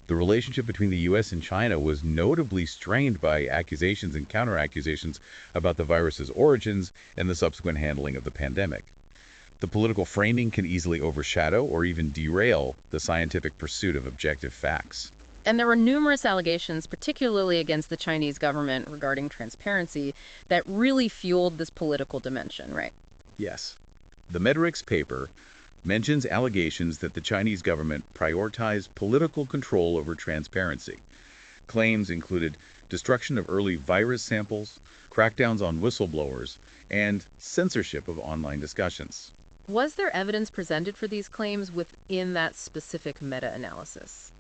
The relationship between the U.S. and China was notably strained by accusations and counter-accusations about the virus's origins and the subsequent handling of the pandemic. The political framing can easily overshadow or even derail the scientific pursuit of objective facts. And there were numerous allegations, particularly against the Chinese government regarding transparency, that really fueled this political dimension, right? Yes. The Metrics paper mentions allegations that the Chinese government prioritized political control over transparency. Claims included destruction of early virus samples, crackdowns on whistleblowers, and censorship of online discussions. Was there evidence presented for these claims within that specific meta-analysis?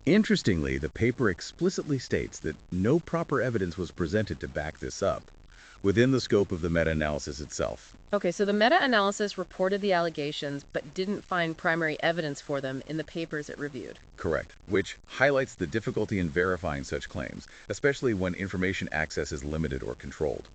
Interestingly, the paper explicitly states that no proper evidence was presented to back this up within the scope of the meta-analysis itself. Okay, so the meta-analysis reported the allegations but didn't find primary evidence for them in the papers it reviewed. Correct, which highlights the difficulty in verifying such claims, especially when information access is limited or controlled.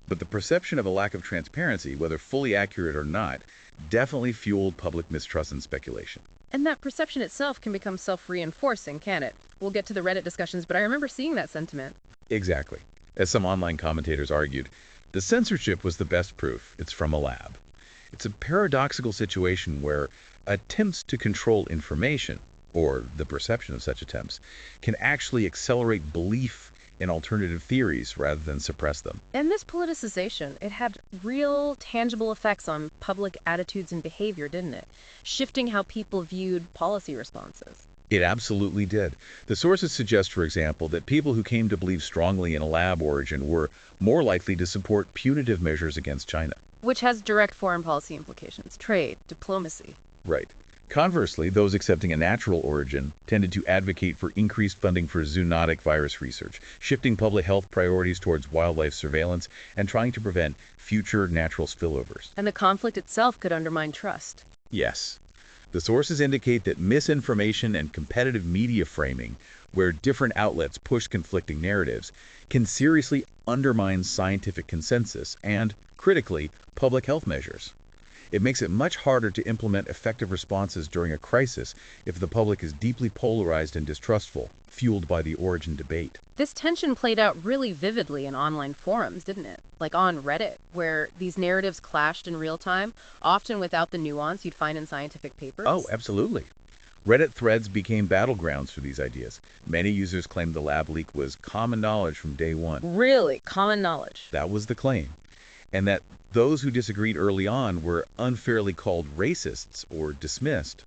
But the perception of a lack of transparency, whether fully accurate or not, definitely fueled public mistrust and speculation. And that perception itself can become self-reinforcing, can't it? We'll get to the Reddit discussions, but I remember seeing that sentiment. Exactly. As some online commentators argued, the censorship was the best proof it's from a lab. It's a paradoxical situation where attempts to control information, or the perception of such attempts, can actually accelerate belief in alternative theories rather than suppress them. And this politicization, it had real tangible effects on public attitudes and behavior, didn't it? Shifting how people viewed policy responses. It absolutely did. The sources suggest, for example, that people who came to believe strongly in a lab origin were more likely to support punitive measures against China. Which has direct foreign policy implications, trade, diplomacy. Right. Conversely, those accepting a natural origin tended to advocate for increased funding for zoonotic virus research, shifting public health priorities towards wildlife surveillance, and trying to prevent future natural spillovers. And the conflict itself could undermine trust. Yes. The sources indicate that misinformation and competitive media framing, where different outlets push conflicting narratives, can seriously undermine scientific consensus and, critically, public health measures. It makes it much harder to implement effective responses during a crisis if the public is deeply polarized and distrustful, fueled by the origin debate. This tension played out really vividly in online forums, didn't it? Like on Reddit, where these narratives clashed in real time, often without the nuance you'd find in scientific papers. Oh, absolutely. Reddit threads became battlegrounds for these ideas. Many users claimed the lab leak was common knowledge from day one. Really? Common knowledge? That was the claim. And that those who disagreed early on were unfairly called racists or dismissed.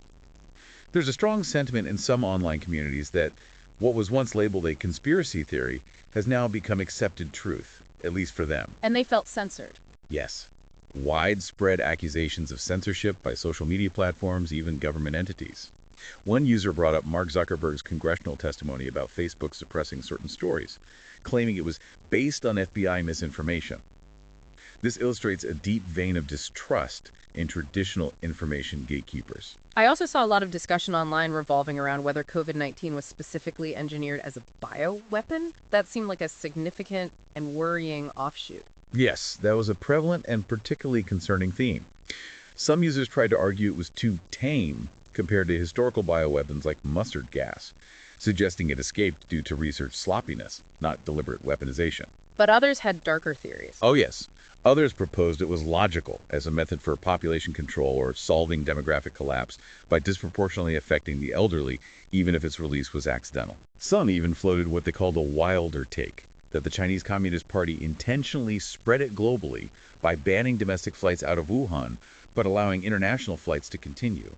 There's a strong sentiment in some online communities that what was once labeled a conspiracy theory has now become accepted truth, at least for them. And they felt censored. Yes. Widespread accusations of censorship by social media platforms, even government entities. One user brought up Mark Zuckerberg's congressional testimony about Facebook suppressing certain stories, claiming it was based on FBI misinformation. This illustrates a deep vein of distrust in traditional information gatekeepers. I also saw a lot of discussion online revolving around whether COVID-19 was specifically engineered as a bioweapon. That seemed like a significant and worrying offshoot. Yes, that was a prevalent and particularly concerning theme. Some users tried to argue it was too tame compared to historical bioweapons like mustard gas, suggesting it escaped due to research sloppiness, not deliberate weaponization. But others had darker theories. Oh yes. Others proposed it was logical as a method for population control or solving demographic collapse by disproportionately affecting the elderly, even if its release was accidental. Some even floated what they called a wilder take, that the Chinese Communist Party intentionally spread it globally by banning domestic flights out of Wuhan, but allowing international flights to continue.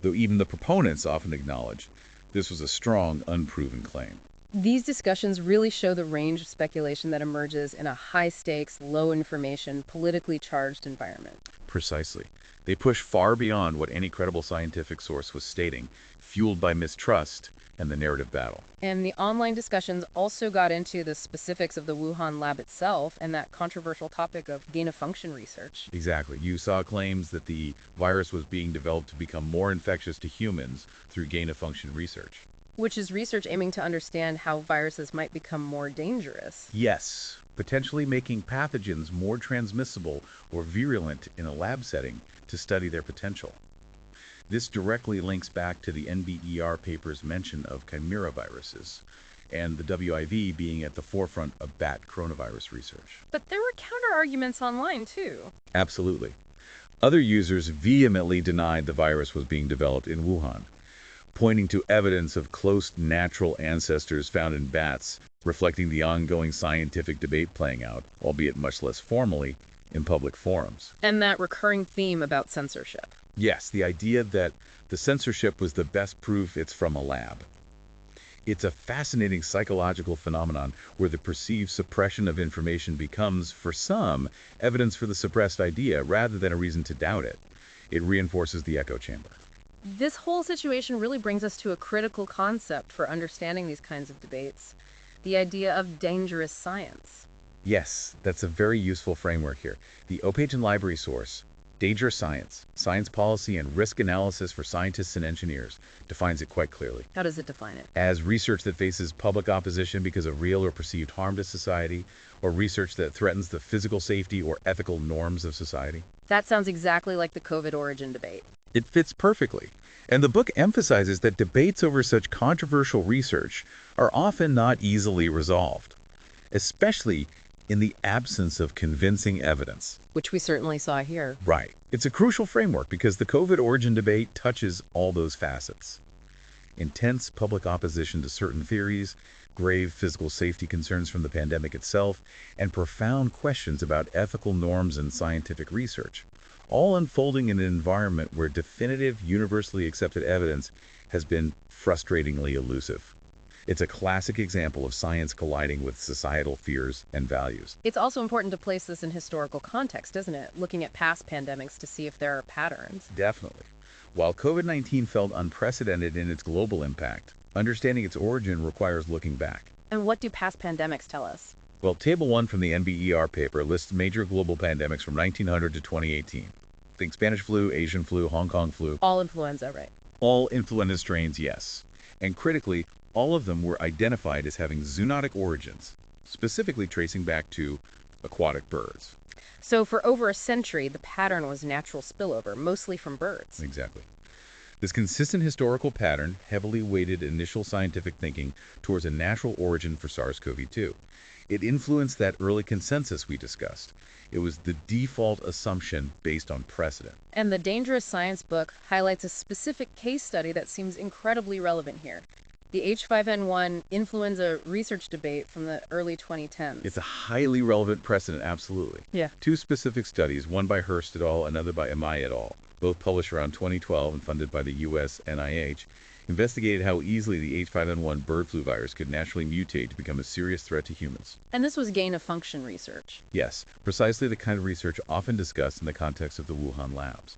Though even the proponents often acknowledge this was a strong, unproven claim. These discussions really show the range of speculation that emerges in a high-stakes, low-information, politically charged environment. Precisely. They push far beyond what any credible scientific source was stating, fueled by mistrust and the narrative battle. And the online discussions also got into the specifics of the Wuhan lab itself and that controversial topic of gain-of-function research. Exactly. You saw claims that the virus was being developed to become more infectious to humans through gain-of-function research. Which is research aiming to understand how viruses might become more dangerous. Yes, potentially making pathogens more transmissible or virulent in a lab setting to study their potential. This directly links back to the NBER paper's mention of chimera viruses and the WIV being at the forefront of bat coronavirus research. But there were counter-arguments online, too. Absolutely. Other users vehemently denied the virus was being developed in Wuhan, pointing to evidence of close natural ancestors found in bats, reflecting the ongoing scientific debate playing out, albeit much less formally, in public forums. And that recurring theme about censorship. Yes, the idea that the censorship was the best proof it's from a lab. It's a fascinating psychological phenomenon where the perceived suppression of information becomes, for some, evidence for the suppressed idea rather than a reason to doubt it. It reinforces the echo chamber. This whole situation really brings us to a critical concept for understanding these kinds of debates, the idea of dangerous science. Yes, that's a very useful framework here. The OPAGEN library source, Dangerous Science, Science Policy and Risk Analysis for Scientists and Engineers, defines it quite clearly. How does it define it? As research that faces public opposition because of real or perceived harm to society, or research that threatens the physical safety or ethical norms of society. That sounds exactly like the COVID origin debate. It fits perfectly. And the book emphasizes that debates over such controversial research are often not easily resolved, especially in the absence of convincing evidence. Which we certainly saw here. Right. It's a crucial framework because the COVID origin debate touches all those facets. Intense public opposition to certain theories, grave physical safety concerns from the pandemic itself, and profound questions about ethical norms and scientific research, all unfolding in an environment where definitive, universally accepted evidence has been frustratingly elusive. It's a classic example of science colliding with societal fears and values. It's also important to place this in historical context, isn't it? Looking at past pandemics to see if there are patterns. Definitely. While COVID-19 felt unprecedented in its global impact, understanding its origin requires looking back. And what do past pandemics tell us? Well, Table 1 from the NBER paper lists major global pandemics from 1900 to 2018. Think Spanish flu, Asian flu, Hong Kong flu. All influenza, right? All influenza strains, yes. And critically, all of them were identified as having zoonotic origins, specifically tracing back to aquatic birds. So for over a century, the pattern was natural spillover, mostly from birds. Exactly. This consistent historical pattern heavily weighted initial scientific thinking towards a natural origin for SARS-CoV-2. It influenced that early consensus we discussed. It was the default assumption based on precedent. And the Dangerous Science book highlights a specific case study that seems incredibly relevant here. The H5N1 influenza research debate from the early 2010s. It's a highly relevant precedent, absolutely. Yeah. Two specific studies, one by Hurst et al., another by Amai et al., both published around 2012 and funded by the U.S. NIH, investigated how easily the H5N1 bird flu virus could naturally mutate to become a serious threat to humans. And this was gain-of-function research. Yes, precisely the kind of research often discussed in the context of the Wuhan labs.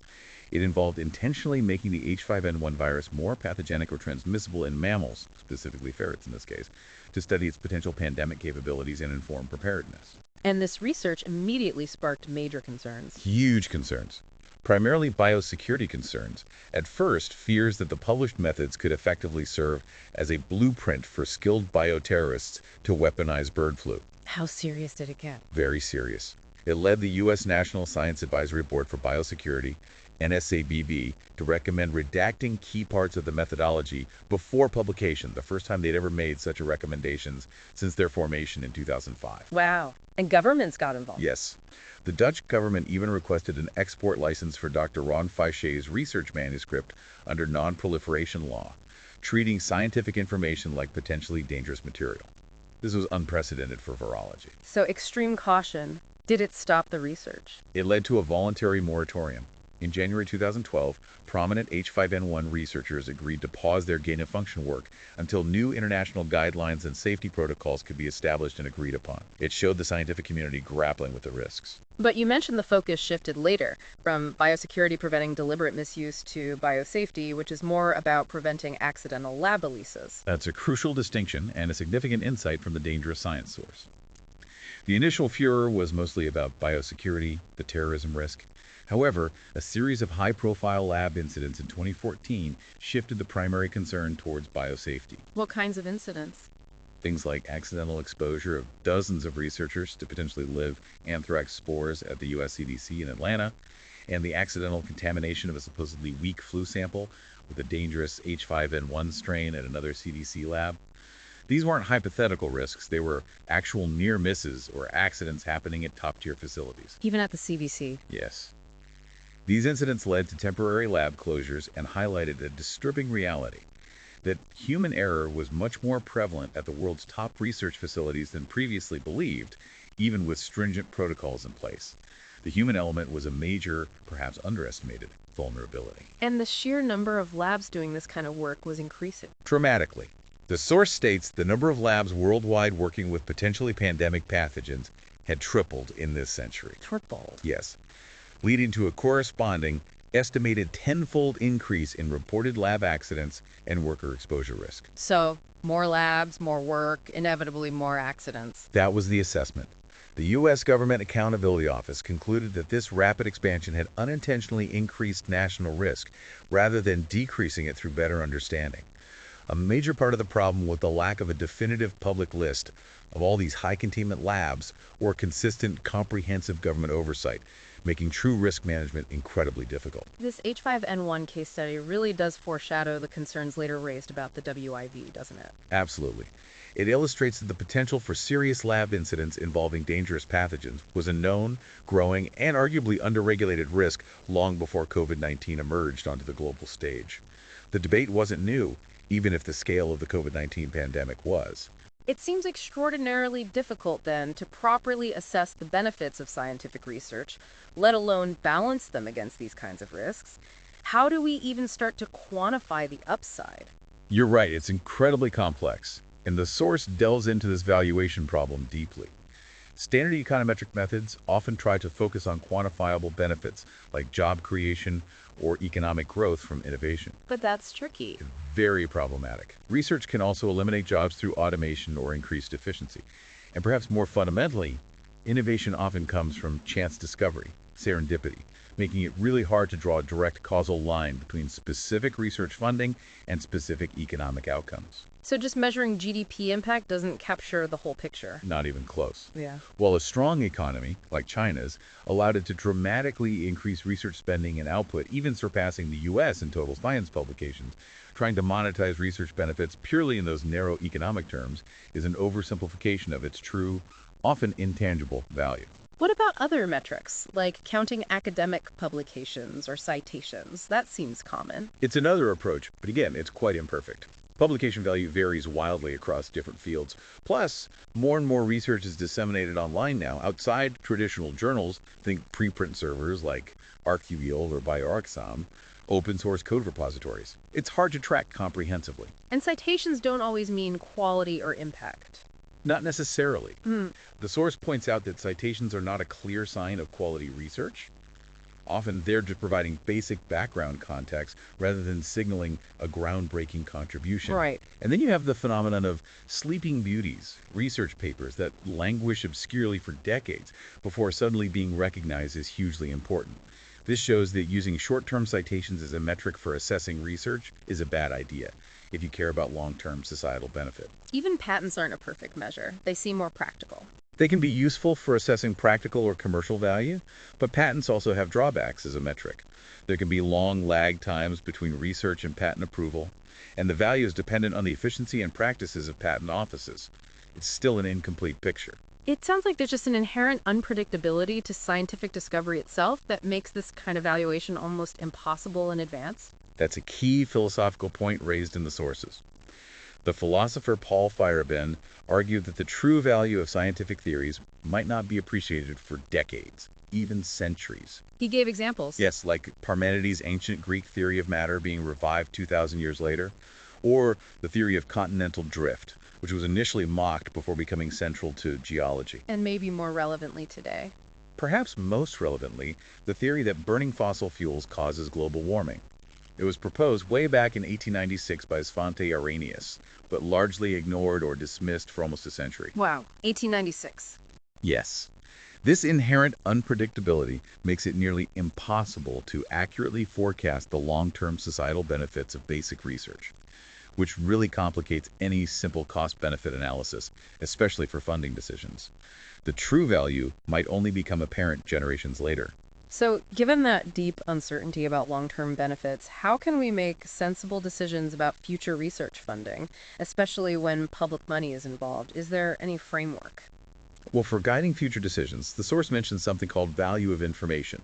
It involved intentionally making the H5N1 virus more pathogenic or transmissible in mammals, specifically ferrets in this case, to study its potential pandemic capabilities and inform preparedness. And this research immediately sparked major concerns. Huge concerns. Primarily biosecurity concerns. At first, fears that the published methods could effectively serve as a blueprint for skilled bioterrorists to weaponize bird flu. How serious did it get? Very serious. It led the U.S. National Science Advisory Board for Biosecurity, NSABB, to recommend redacting key parts of the methodology before publication, the first time they'd ever made such a recommendations since their formation in 2005. Wow. And governments got involved. Yes. The Dutch government even requested an export license for Dr. Ron Fichet's research manuscript under non-proliferation law, treating scientific information like potentially dangerous material. This was unprecedented for virology. So extreme caution. Did it stop the research? It led to a voluntary moratorium. In January 2012, prominent H5N1 researchers agreed to pause their gain-of-function work until new international guidelines and safety protocols could be established and agreed upon. It showed the scientific community grappling with the risks. But you mentioned the focus shifted later from biosecurity preventing deliberate misuse to biosafety, which is more about preventing accidental lab releases. That's a crucial distinction and a significant insight from the dangerous science source. The initial furor was mostly about biosecurity, the terrorism risk. However, a series of high-profile lab incidents in 2014 shifted the primary concern towards biosafety. What kinds of incidents? Things like accidental exposure of dozens of researchers to potentially live anthrax spores at the US CDC in Atlanta, and the accidental contamination of a supposedly weak flu sample with a dangerous H5N1 strain at another CDC lab. These weren't hypothetical risks, they were actual near misses or accidents happening at top-tier facilities. Even at the CDC? Yes. These incidents led to temporary lab closures and highlighted a disturbing reality that human error was much more prevalent at the world's top research facilities than previously believed, even with stringent protocols in place. The human element was a major, perhaps underestimated, vulnerability. And the sheer number of labs doing this kind of work was increasing. Dramatically. The source states the number of labs worldwide working with potentially pandemic pathogens had tripled in this century. Tripled? Yes, leading to a corresponding estimated tenfold increase in reported lab accidents and worker exposure risk. So, more labs, more work, inevitably more accidents. That was the assessment. The U.S. Government Accountability Office concluded that this rapid expansion had unintentionally increased national risk rather than decreasing it through better understanding. A major part of the problem was the lack of a definitive public list of all these high-containment labs or consistent, comprehensive government oversight, making true risk management incredibly difficult. This H5N1 case study really does foreshadow the concerns later raised about the WIV, doesn't it? Absolutely. It illustrates that the potential for serious lab incidents involving dangerous pathogens was a known, growing, and arguably underregulated risk long before COVID-19 emerged onto the global stage. The debate wasn't new, even if the scale of the COVID-19 pandemic was. It seems extraordinarily difficult, then, to properly assess the benefits of scientific research, let alone balance them against these kinds of risks. How do we even start to quantify the upside? You're right, it's incredibly complex, and the source delves into this valuation problem deeply. Standard econometric methods often try to focus on quantifiable benefits like job creation or economic growth from innovation. But that's tricky. Very problematic. Research can also eliminate jobs through automation or increased efficiency. And perhaps more fundamentally, innovation often comes from chance discovery, serendipity, making it really hard to draw a direct causal line between specific research funding and specific economic outcomes. So just measuring GDP impact doesn't capture the whole picture. Not even close. Yeah. While a strong economy, like China's, allowed it to dramatically increase research spending and output, even surpassing the U.S. in total science publications, trying to monetize research benefits purely in those narrow economic terms is an oversimplification of its true, often intangible value. What about other metrics, like counting academic publications or citations? That seems common. It's another approach, but again, it's quite imperfect. Publication value varies wildly across different fields. Plus, more and more research is disseminated online now, outside traditional journals, think preprint servers like ArcGIS or bioRxam, open source code repositories. It's hard to track comprehensively. And citations don't always mean quality or impact. Not necessarily. The source points out that citations are not a clear sign of quality research. Often they're just providing basic background context rather than signaling a groundbreaking contribution. Right. And then you have the phenomenon of sleeping beauties, research papers that languish obscurely for decades before suddenly being recognized as hugely important. This shows that using short-term citations as a metric for assessing research is a bad idea if you care about long-term societal benefit. Even patents aren't a perfect measure. They seem more practical. They can be useful for assessing practical or commercial value, but patents also have drawbacks as a metric. There can be long lag times between research and patent approval, and the value is dependent on the efficiency and practices of patent offices. It's still an incomplete picture. It sounds like there's just an inherent unpredictability to scientific discovery itself that makes this kind of valuation almost impossible in advance. That's a key philosophical point raised in the sources. The philosopher Paul Feyerabend argued that the true value of scientific theories might not be appreciated for decades, even centuries. He gave examples. Yes, like Parmenides' ancient Greek theory of matter being revived 2,000 years later, or the theory of continental drift, which was initially mocked before becoming central to geology. And maybe more relevantly today. Perhaps most relevantly, the theory that burning fossil fuels causes global warming. It was proposed way back in 1896 by Svante Arrhenius, but largely ignored or dismissed for almost a century. Wow, 1896. Yes. This inherent unpredictability makes it nearly impossible to accurately forecast the long-term societal benefits of basic research, which really complicates any simple cost-benefit analysis, especially for funding decisions. The true value might only become apparent generations later. So, given that deep uncertainty about long-term benefits, how can we make sensible decisions about future research funding, especially when public money is involved? Is there any framework? Well, for guiding future decisions, the source mentions something called value of information,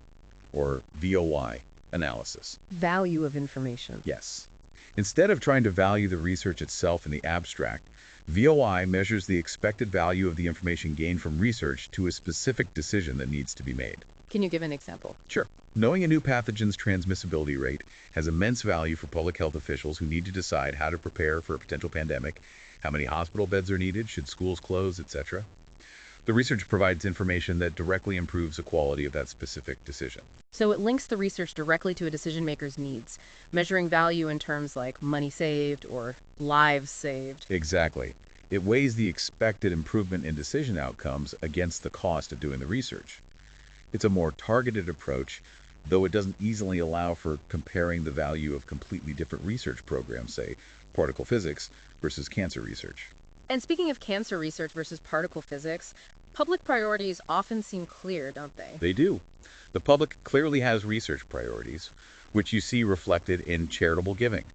or VOI, analysis. Value of information. Yes. Instead of trying to value the research itself in the abstract, VOI measures the expected value of the information gained from research to a specific decision that needs to be made. Can you give an example? Sure. Knowing a new pathogen's transmissibility rate has immense value for public health officials who need to decide how to prepare for a potential pandemic, how many hospital beds are needed, should schools close, etc. The research provides information that directly improves the quality of that specific decision. So it links the research directly to a decision maker's needs, measuring value in terms like money saved or lives saved. Exactly. It weighs the expected improvement in decision outcomes against the cost of doing the research. It's a more targeted approach, though it doesn't easily allow for comparing the value of completely different research programs, say particle physics versus cancer research. And speaking of cancer research versus particle physics, public priorities often seem clear, don't they? They do. The public clearly has research priorities, which you see reflected in charitable giving.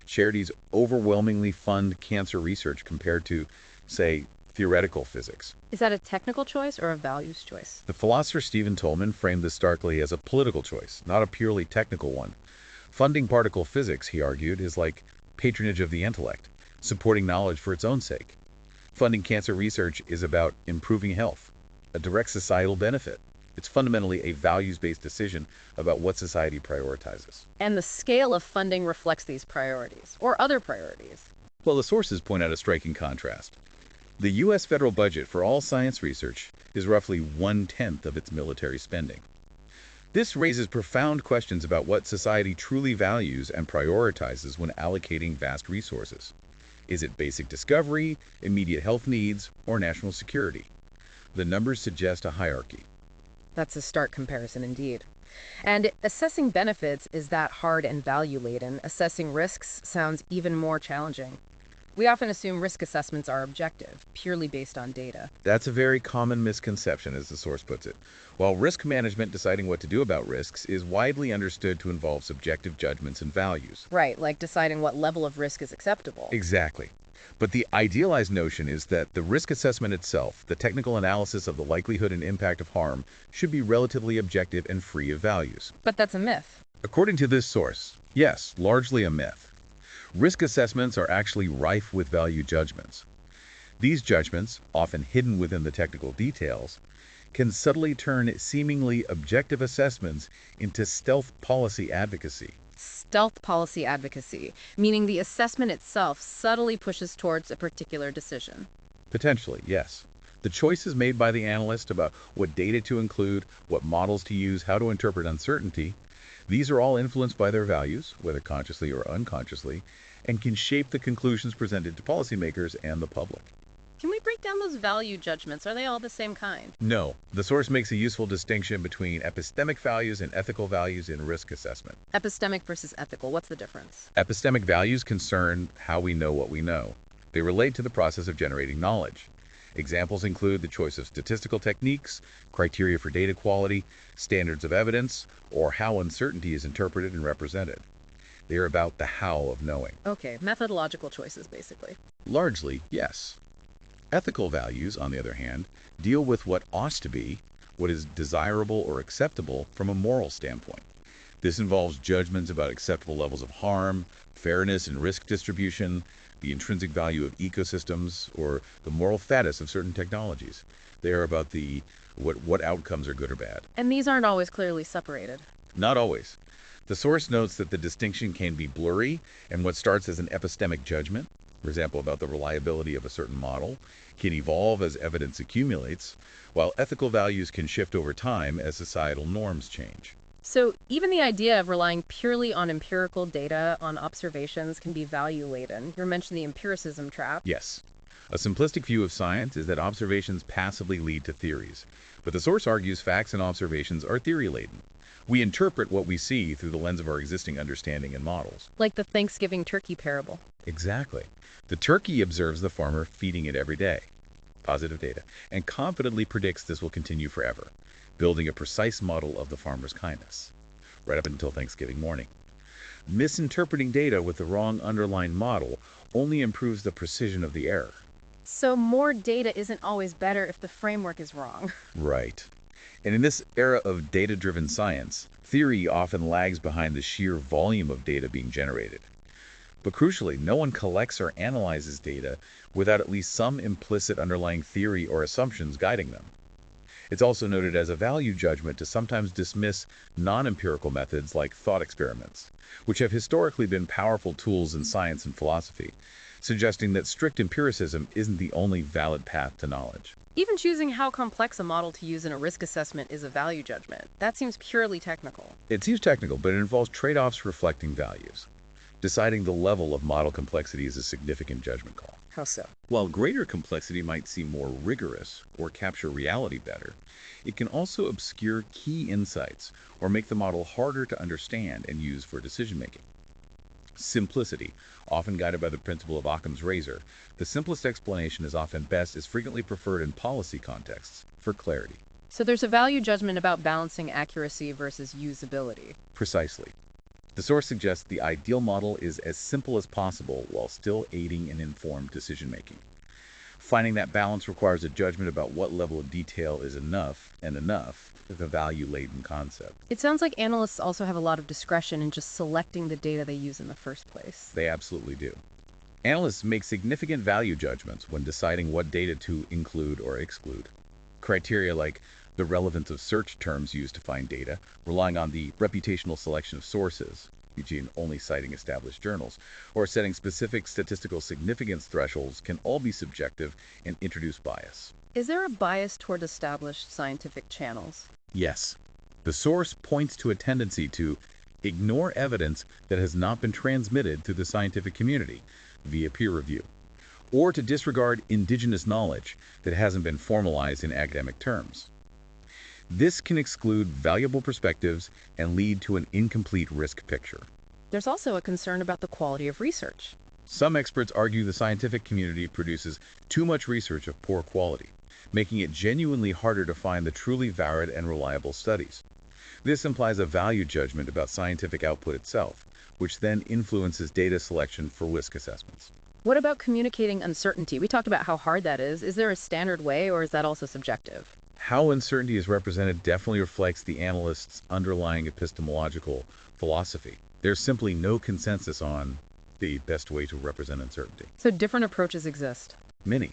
Charities overwhelmingly fund cancer research compared to, say, theoretical physics. Is that a technical choice or a values choice? The philosopher Stephen Tolman framed this starkly as a political choice, not a purely technical one. Funding particle physics, he argued, is like patronage of the intellect, supporting knowledge for its own sake. Funding cancer research is about improving health, a direct societal benefit. It's fundamentally a values-based decision about what society prioritizes. And the scale of funding reflects these priorities, or other priorities. Well, the sources point out a striking contrast. The U.S. federal budget for all science research is roughly 1/10 of its military spending. This raises profound questions about what society truly values and prioritizes when allocating vast resources. Is it basic discovery, immediate health needs, or national security? The numbers suggest a hierarchy. That's a stark comparison indeed. And assessing benefits is that hard and value-laden. Assessing risks sounds even more challenging. We often assume risk assessments are objective, purely based on data. That's a very common misconception, as the source puts it. While risk management, deciding what to do about risks, is widely understood to involve subjective judgments and values. Right, like deciding what level of risk is acceptable. Exactly. But the idealized notion is that the risk assessment itself, the technical analysis of the likelihood and impact of harm, should be relatively objective and free of values. But that's a myth. According to this source, yes, largely a myth. Risk assessments are actually rife with value judgments. These judgments, often hidden within the technical details, can subtly turn seemingly objective assessments into stealth policy advocacy. Stealth policy advocacy, meaning the assessment itself subtly pushes towards a particular decision. Potentially, yes. The choices made by the analyst about what data to include, what models to use, how to interpret uncertainty, these are all influenced by their values, whether consciously or unconsciously, and can shape the conclusions presented to policymakers and the public. Can we break down those value judgments? Are they all the same kind? No. The source makes a useful distinction between epistemic values and ethical values in risk assessment. Epistemic versus ethical, what's the difference? Epistemic values concern how we know what we know. They relate to the process of generating knowledge. Examples include the choice of statistical techniques, criteria for data quality, standards of evidence, or how uncertainty is interpreted and represented. They are about the how of knowing. Okay, methodological choices, basically. Largely, yes. Ethical values, on the other hand, deal with what ought to be, what is desirable or acceptable from a moral standpoint. This involves judgments about acceptable levels of harm, fairness and risk distribution, the intrinsic value of ecosystems, or the moral status of certain technologies. They are about the what outcomes are good or bad. And these aren't always clearly separated. Not always. The source notes that the distinction can be blurry, and what starts as an epistemic judgment, for example, about the reliability of a certain model, can evolve as evidence accumulates, while ethical values can shift over time as societal norms change. So even the idea of relying purely on empirical data, on observations, can be value-laden. You mentioned the empiricism trap. Yes. A simplistic view of science is that observations passively lead to theories, but the source argues facts and observations are theory-laden. We interpret what we see through the lens of our existing understanding and models. Like the Thanksgiving turkey parable. Exactly. The turkey observes the farmer feeding it every day, positive data, and confidently predicts this will continue forever, building a precise model of the farmer's kindness, right up until Thanksgiving morning. Misinterpreting data with the wrong underlying model only improves the precision of the error. So more data isn't always better if the framework is wrong. Right. And in this era of data-driven science, theory often lags behind the sheer volume of data being generated. But crucially, no one collects or analyzes data without at least some implicit underlying theory or assumptions guiding them. It's also noted as a value judgment to sometimes dismiss non-empirical methods like thought experiments, which have historically been powerful tools in science and philosophy, suggesting that strict empiricism isn't the only valid path to knowledge. Even choosing how complex a model to use in a risk assessment is a value judgment. That seems purely technical. It seems technical, but it involves trade-offs reflecting values. Deciding the level of model complexity is a significant judgment call. How so? While greater complexity might seem more rigorous or capture reality better, it can also obscure key insights or make the model harder to understand and use for decision-making. Simplicity, often guided by the principle of Occam's razor, the simplest explanation is often best, is frequently preferred in policy contexts for clarity. So there's a value judgment about balancing accuracy versus usability. Precisely. The source suggests the ideal model is as simple as possible while still aiding in informed decision-making. Finding that balance requires a judgment about what level of detail is enough, and enough is a value-laden concept. It sounds like analysts also have a lot of discretion in just selecting the data they use in the first place. They absolutely do. Analysts make significant value judgments when deciding what data to include or exclude. Criteria like the relevance of search terms used to find data, relying on the reputational selection of sources, e.g. only citing established journals, or setting specific statistical significance thresholds can all be subjective and introduce bias. Is there a bias toward established scientific channels? Yes. The source points to a tendency to ignore evidence that has not been transmitted through the scientific community via peer review, or to disregard indigenous knowledge that hasn't been formalized in academic terms. This can exclude valuable perspectives and lead to an incomplete risk picture. There's also a concern about the quality of research. Some experts argue the scientific community produces too much research of poor quality, making it genuinely harder to find the truly valid and reliable studies. This implies a value judgment about scientific output itself, which then influences data selection for risk assessments. What about communicating uncertainty? We talked about how hard that is. Is there a standard way, or is that also subjective? How uncertainty is represented definitely reflects the analyst's underlying epistemological philosophy. There's simply no consensus on the best way to represent uncertainty. So different approaches exist. Many.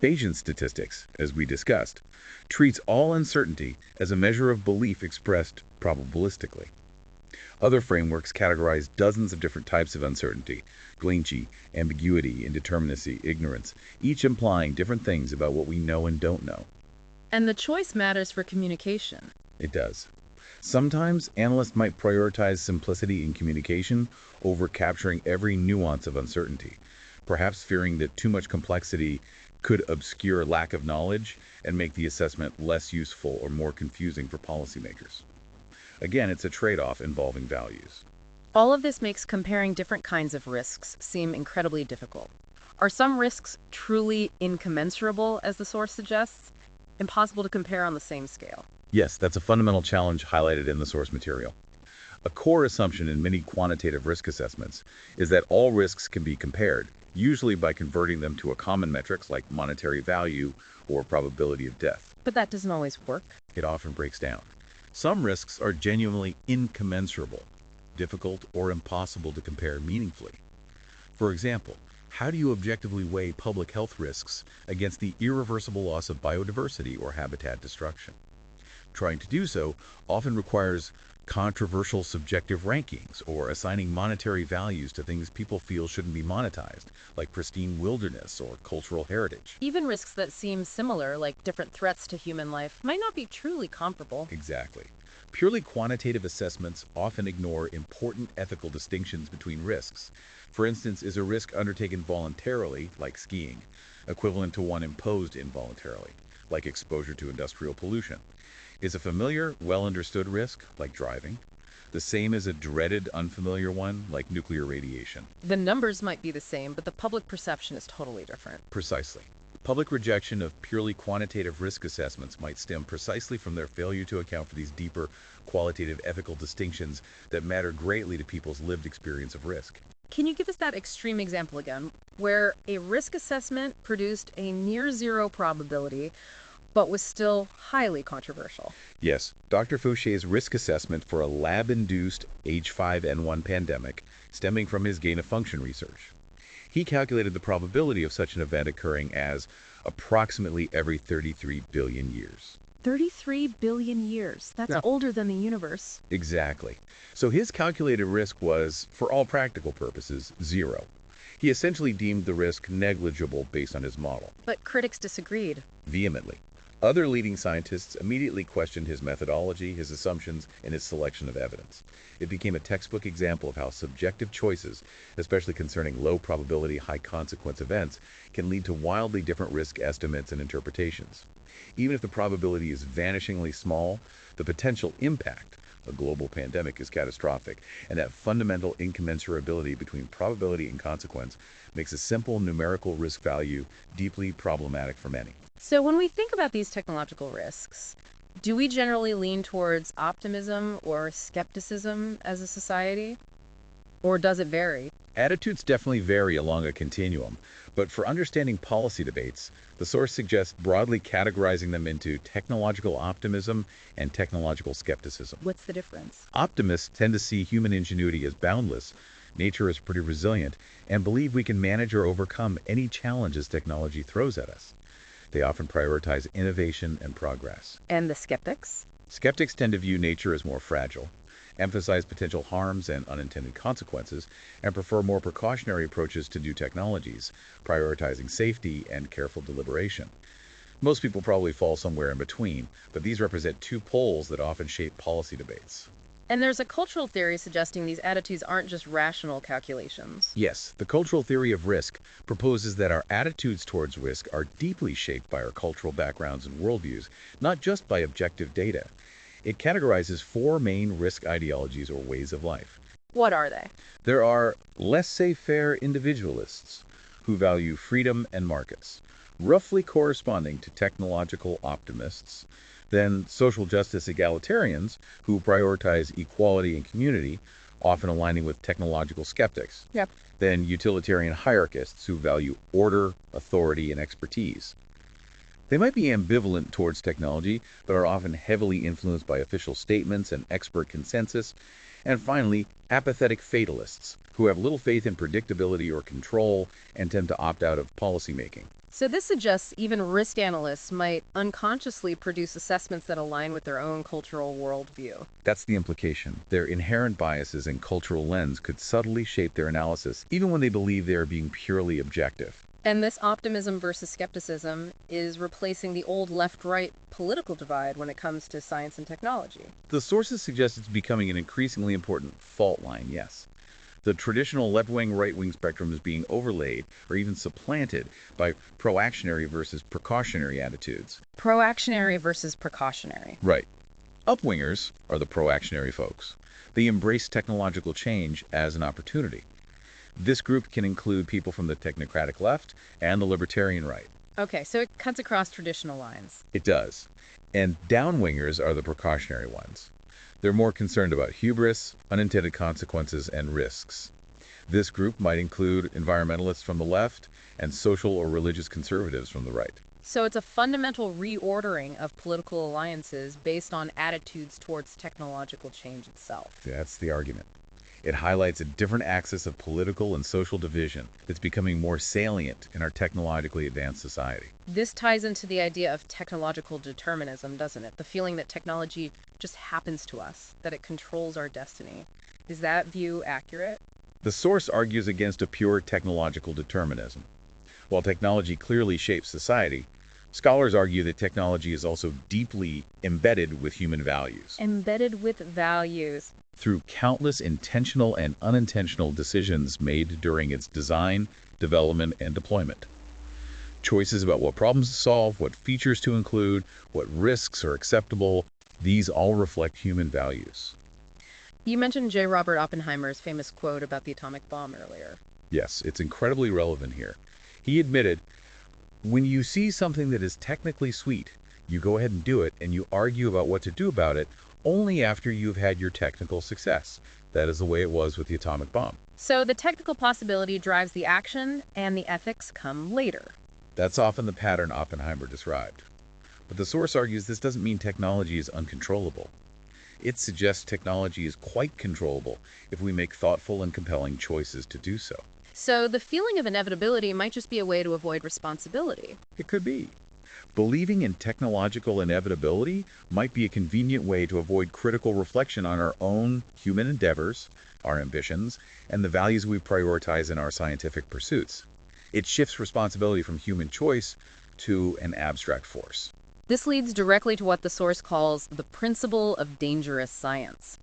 Bayesian statistics, as we discussed, treats all uncertainty as a measure of belief expressed probabilistically. Other frameworks categorize dozens of different types of uncertainty: gleanchi, ambiguity, indeterminacy, ignorance, each implying different things about what we know and don't know. And the choice matters for communication. It does. Sometimes analysts might prioritize simplicity in communication over capturing every nuance of uncertainty, perhaps fearing that too much complexity could obscure lack of knowledge and make the assessment less useful or more confusing for policymakers. Again, it's a trade-off involving values. All of this makes comparing different kinds of risks seem incredibly difficult. Are some risks truly incommensurable, as the source suggests? Impossible to compare on the same scale? Yes, that's a fundamental challenge highlighted in the source material. A core assumption in many quantitative risk assessments is that all risks can be compared, usually by converting them to a common metrics like monetary value or probability of death. But that doesn't always work. It often breaks down. Some risks are genuinely incommensurable, difficult or impossible to compare meaningfully. For example, How do you objectively weigh public health risks against the irreversible loss of biodiversity or habitat destruction? Trying to do so often requires controversial subjective rankings or assigning monetary values to things people feel shouldn't be monetized, like pristine wilderness or cultural heritage. Even risks that seem similar, like different threats to human life, might not be truly comparable. Exactly. Purely quantitative assessments often ignore important ethical distinctions between risks. For instance, is a risk undertaken voluntarily, like skiing, equivalent to one imposed involuntarily, like exposure to industrial pollution? Is a familiar, well-understood risk, like driving, the same as a dreaded, unfamiliar one, like nuclear radiation? The numbers might be the same, but the public perception is totally different. Precisely. Public rejection of purely quantitative risk assessments might stem precisely from their failure to account for these deeper, qualitative ethical distinctions that matter greatly to people's lived experience of risk. Can you give us that extreme example again, where a risk assessment produced a near zero probability, but was still highly controversial? Yes, Dr. Faucher's risk assessment for a lab-induced H5N1 pandemic stemming from his gain-of-function research. He calculated the probability of such an event occurring as approximately every 33 billion years. 33 billion years. That's Yeah. older than the universe. Exactly. So his calculated risk was, for all practical purposes, zero. He essentially deemed the risk negligible based on his model. But critics disagreed. Vehemently. Other leading scientists immediately questioned his methodology, his assumptions, and his selection of evidence. It became a textbook example of how subjective choices, especially concerning low probability, high consequence events, can lead to wildly different risk estimates and interpretations. Even if the probability is vanishingly small, the potential impact, a global pandemic, is catastrophic, and that fundamental incommensurability between probability and consequence makes a simple numerical risk value deeply problematic for many. So when we think about these technological risks, do we generally lean towards optimism or skepticism as a society? Or does it vary? Attitudes definitely vary along a continuum, but for understanding policy debates, the source suggests broadly categorizing them into technological optimism and technological skepticism. What's the difference? Optimists tend to see human ingenuity as boundless, nature is pretty resilient, and believe we can manage or overcome any challenges technology throws at us. They often prioritize innovation and progress. And the skeptics? Skeptics tend to view nature as more fragile, emphasize potential harms and unintended consequences, and prefer more precautionary approaches to new technologies, prioritizing safety and careful deliberation. Most people probably fall somewhere in between, but these represent two poles that often shape policy debates. And there's a cultural theory suggesting these attitudes aren't just rational calculations. Yes, the cultural theory of risk proposes that our attitudes towards risk are deeply shaped by our cultural backgrounds and worldviews, not just by objective data. It categorizes four main risk ideologies or ways of life. What are they? There are laissez-faire individualists who value freedom and markets, roughly corresponding to technological optimists. Then social justice egalitarians who prioritize equality and community, often aligning with technological skeptics. Yep. Then utilitarian hierarchists who value order, authority, and expertise. They might be ambivalent towards technology, but are often heavily influenced by official statements and expert consensus. And finally, apathetic fatalists, who have little faith in predictability or control and tend to opt out of policymaking. So this suggests even risk analysts might unconsciously produce assessments that align with their own cultural worldview. That's the implication. Their inherent biases and cultural lens could subtly shape their analysis, even when they believe they are being purely objective. And this optimism versus skepticism is replacing the old left-right political divide when it comes to science and technology. The sources suggest it's becoming an increasingly important fault line, yes. The traditional left-wing, right-wing spectrum is being overlaid or even supplanted by proactionary versus precautionary attitudes. Proactionary versus precautionary. Right. Upwingers are the proactionary folks. They embrace technological change as an opportunity. This group can include people from the technocratic left and the libertarian right. Okay, so it cuts across traditional lines. It does. And downwingers are the precautionary ones. They're more concerned about hubris, unintended consequences, and risks. This group might include environmentalists from the left and social or religious conservatives from the right. So it's a fundamental reordering of political alliances based on attitudes towards technological change itself. That's the argument. It highlights a different axis of political and social division that's becoming more salient in our technologically advanced society. This ties into the idea of technological determinism, doesn't it? The feeling that technology just happens to us, that it controls our destiny. Is that view accurate? The source argues against a pure technological determinism. While technology clearly shapes society, scholars argue that technology is also deeply embedded with human values. Embedded with values. Through countless intentional and unintentional decisions made during its design, development, and deployment. Choices about what problems to solve, what features to include, what risks are acceptable, these all reflect human values. You mentioned J. Robert Oppenheimer's famous quote about the atomic bomb earlier. Yes, it's incredibly relevant here. He admitted, when you see something that is technically sweet, you go ahead and do it, and you argue about what to do about it only after you've had your technical success. That is the way it was with the atomic bomb. So the technical possibility drives the action, and the ethics come later. That's often the pattern Oppenheimer described. But the source argues this doesn't mean technology is uncontrollable. It suggests technology is quite controllable if we make thoughtful and compelling choices to do so. So the feeling of inevitability might just be a way to avoid responsibility. It could be. Believing in technological inevitability might be a convenient way to avoid critical reflection on our own human endeavors, our ambitions, and the values we prioritize in our scientific pursuits. It shifts responsibility from human choice to an abstract force. This leads directly to what the source calls the principle of dangerous science.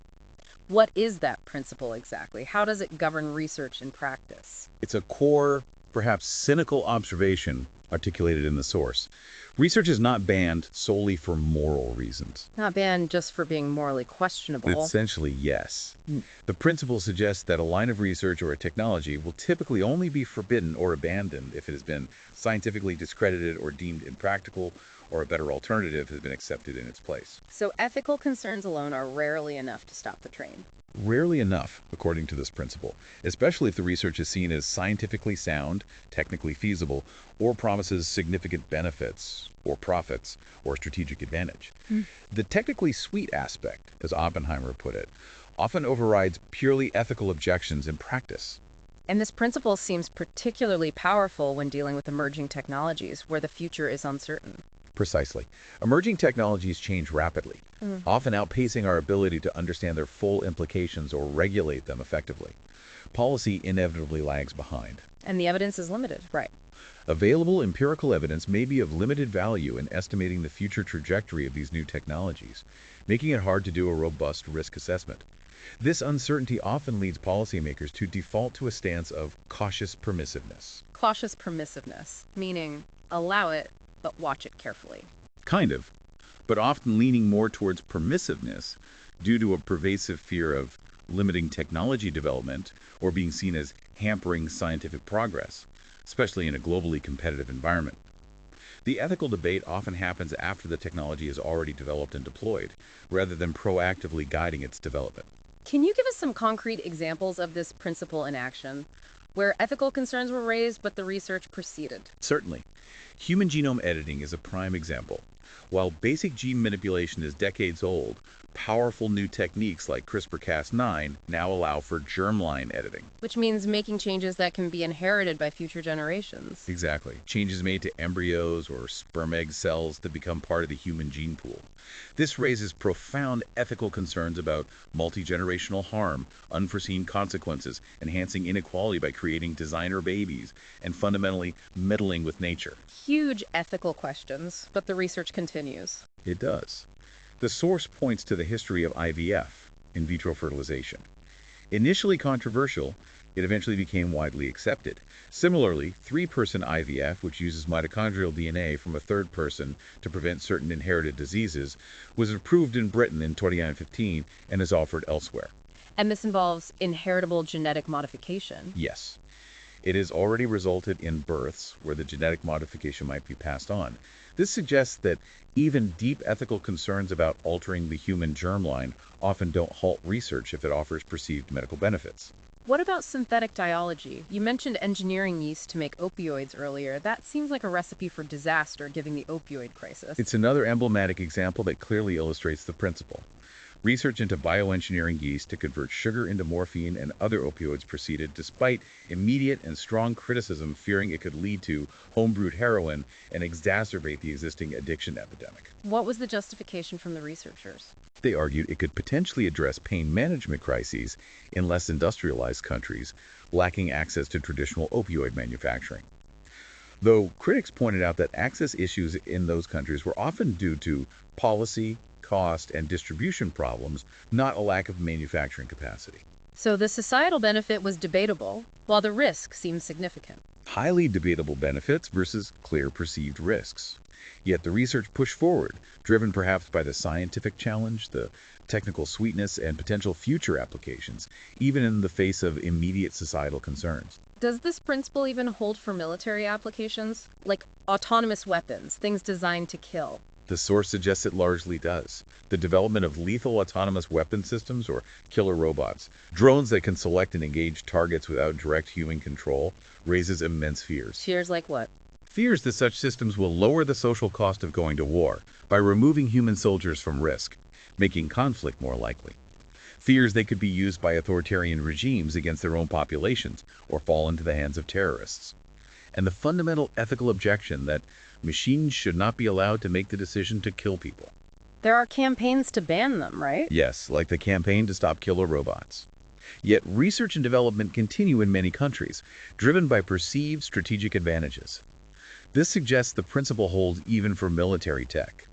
What is that principle exactly? How does it govern research and practice? It's a core, perhaps cynical observation articulated in the source. Research is not banned solely for moral reasons. Not banned just for being morally questionable. Essentially, yes. The principle suggests that a line of research or a technology will typically only be forbidden or abandoned if it has been scientifically discredited or deemed impractical, or a better alternative has been accepted in its place. So ethical concerns alone are rarely enough to stop the train. Rarely enough, according to this principle, especially if the research is seen as scientifically sound, technically feasible, or promises significant benefits, or profits, or strategic advantage. The technically sweet aspect, as Oppenheimer put it, often overrides purely ethical objections in practice. And this principle seems particularly powerful when dealing with emerging technologies where the future is uncertain. Precisely. Emerging technologies change rapidly, often outpacing our ability to understand their full implications or regulate them effectively. Policy inevitably lags behind. And the evidence is limited, right? Available empirical evidence may be of limited value in estimating the future trajectory of these new technologies, making it hard to do a robust risk assessment. This uncertainty often leads policymakers to default to a stance of cautious permissiveness. Cautious permissiveness, meaning allow it, but watch it carefully. Kind of, but often leaning more towards permissiveness due to a pervasive fear of limiting technology development or being seen as hampering scientific progress, especially in a globally competitive environment. The ethical debate often happens after the technology is already developed and deployed, rather than proactively guiding its development. Can you give us some concrete examples of this principle in action, where ethical concerns were raised but the research proceeded? Certainly. Human genome editing is a prime example. While basic gene manipulation is decades old, powerful new techniques like CRISPR-Cas9 now allow for germline editing. Which means making changes that can be inherited by future generations. Exactly. Changes made to embryos or sperm egg cells that become part of the human gene pool. This raises profound ethical concerns about multi-generational harm, unforeseen consequences, enhancing inequality by creating designer babies, and fundamentally meddling with nature. Huge ethical questions, but the research continues. It does. The source points to the history of IVF, in vitro fertilization. Initially controversial, it eventually became widely accepted. Similarly, three-person IVF, which uses mitochondrial DNA from a third person to prevent certain inherited diseases, was approved in Britain in 2015 and is offered elsewhere. And this involves inheritable genetic modification. Yes. It has already resulted in births where the genetic modification might be passed on. This suggests that even deep ethical concerns about altering the human germline often don't halt research if it offers perceived medical benefits. What about synthetic biology? You mentioned engineering yeast to make opioids earlier. That seems like a recipe for disaster given the opioid crisis. It's another emblematic example that clearly illustrates the principle. Research into bioengineering yeast to convert sugar into morphine and other opioids proceeded despite immediate and strong criticism fearing it could lead to homebrewed heroin and exacerbate the existing addiction epidemic. What was the justification from the researchers? They argued it could potentially address pain management crises in less industrialized countries, lacking access to traditional opioid manufacturing. Though critics pointed out that access issues in those countries were often due to policy, cost, and distribution problems, not a lack of manufacturing capacity. So the societal benefit was debatable, while the risk seemed significant. Highly debatable benefits versus clear perceived risks. Yet the research pushed forward, driven perhaps by the scientific challenge, the technical sweetness, and potential future applications, even in the face of immediate societal concerns. Does this principle even hold for military applications? Like autonomous weapons, things designed to kill? The source suggests it largely does. The development of lethal autonomous weapon systems, or killer robots, drones that can select and engage targets without direct human control, raises immense fears. Fears like what? Fears that such systems will lower the social cost of going to war by removing human soldiers from risk, making conflict more likely. Fears they could be used by authoritarian regimes against their own populations or fall into the hands of terrorists. And the fundamental ethical objection that machines should not be allowed to make the decision to kill people. There are campaigns to ban them, right? Yes, like the campaign to stop killer robots. Yet research and development continue in many countries, driven by perceived strategic advantages. This suggests the principle holds even for military tech.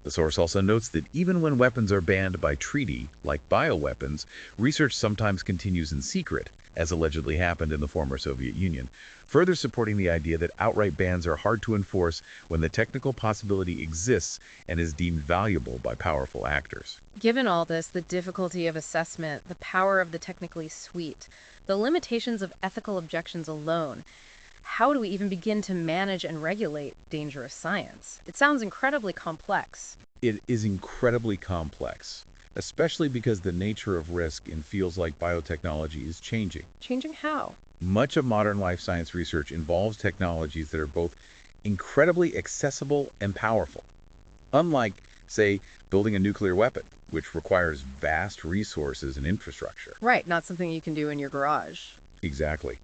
The source also notes that even when weapons are banned by treaty, like bioweapons, research sometimes continues in secret, as allegedly happened in the former Soviet Union, further supporting the idea that outright bans are hard to enforce when the technical possibility exists and is deemed valuable by powerful actors. Given all this, the difficulty of assessment, the power of the technically sweet, the limitations of ethical objections alone, how do we even begin to manage and regulate dangerous science? It sounds incredibly complex. It is incredibly complex, especially because the nature of risk in fields like biotechnology is changing. Changing how? Much of modern life science research involves technologies that are both incredibly accessible and powerful. Unlike, say, building a nuclear weapon, which requires vast resources and infrastructure. Right, not something you can do in your garage. Exactly.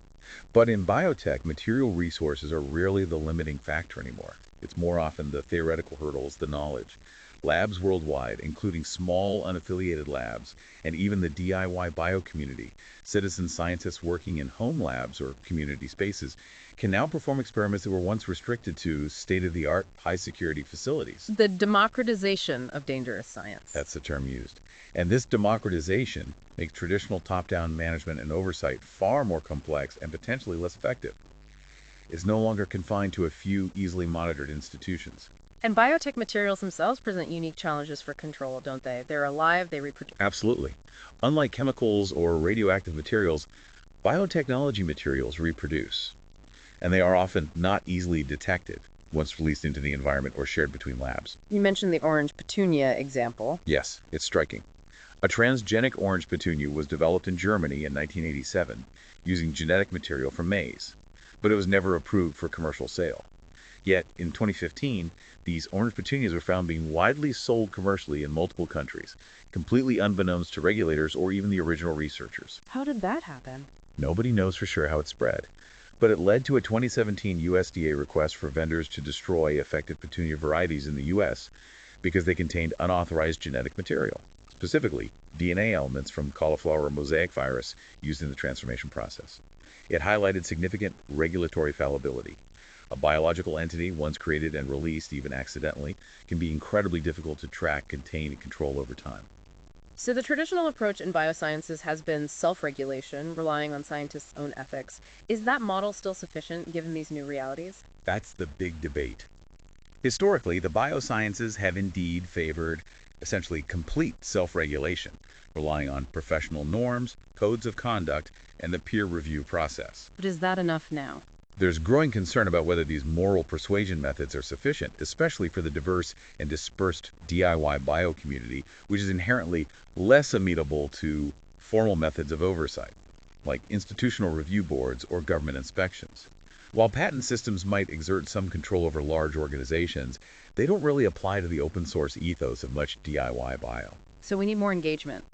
But in biotech, material resources are rarely the limiting factor anymore. It's more often the theoretical hurdles, the knowledge. Labs worldwide, including small, unaffiliated labs, and even the DIY bio community, citizen scientists working in home labs or community spaces, can now perform experiments that were once restricted to state-of-the-art, high-security facilities. The democratization of dangerous science. That's the term used. And this democratization makes traditional top-down management and oversight far more complex and potentially less effective. It's no longer confined to a few easily monitored institutions. And biotech materials themselves present unique challenges for control, don't they? They're alive, they reproduce. Absolutely. Unlike chemicals or radioactive materials, biotechnology materials reproduce, and they are often not easily detected once released into the environment or shared between labs. You mentioned the orange petunia example. Yes, it's striking. A transgenic orange petunia was developed in Germany in 1987 using genetic material from maize, but it was never approved for commercial sale. Yet, in 2015, these orange petunias were found being widely sold commercially in multiple countries, completely unbeknownst to regulators or even the original researchers. How did that happen? Nobody knows for sure how it spread, but it led to a 2017 USDA request for vendors to destroy affected petunia varieties in the U.S. because they contained unauthorized genetic material, specifically DNA elements from cauliflower mosaic virus used in the transformation process. It highlighted significant regulatory fallibility. A biological entity, once created and released, even accidentally, can be incredibly difficult to track, contain, and control over time. So the traditional approach in biosciences has been self-regulation, relying on scientists' own ethics. Is that model still sufficient given these new realities? That's the big debate. Historically, the biosciences have indeed favored essentially complete self-regulation, relying on professional norms, codes of conduct, and the peer review process. But is that enough now? There's growing concern about whether these moral persuasion methods are sufficient, especially for the diverse and dispersed DIY bio community, which is inherently less amenable to formal methods of oversight, like institutional review boards or government inspections. While patent systems might exert some control over large organizations, they don't really apply to the open source ethos of much DIY bio. So we need more engagement.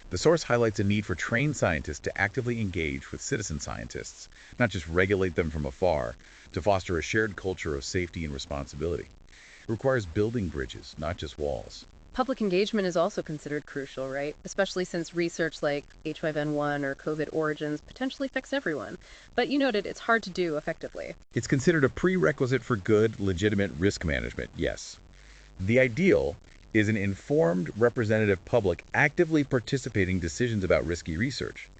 The source highlights a need for trained scientists to actively engage with citizen scientists, not just regulate them from afar, to foster a shared culture of safety and responsibility. It requires building bridges, not just walls. Public engagement is also considered crucial, right? Especially since research like H5N1 or COVID origins potentially affects everyone. But you noted it's hard to do effectively. It's considered a prerequisite for good, legitimate risk management, yes. The ideal is an informed, representative public actively participating in decisions about risky research.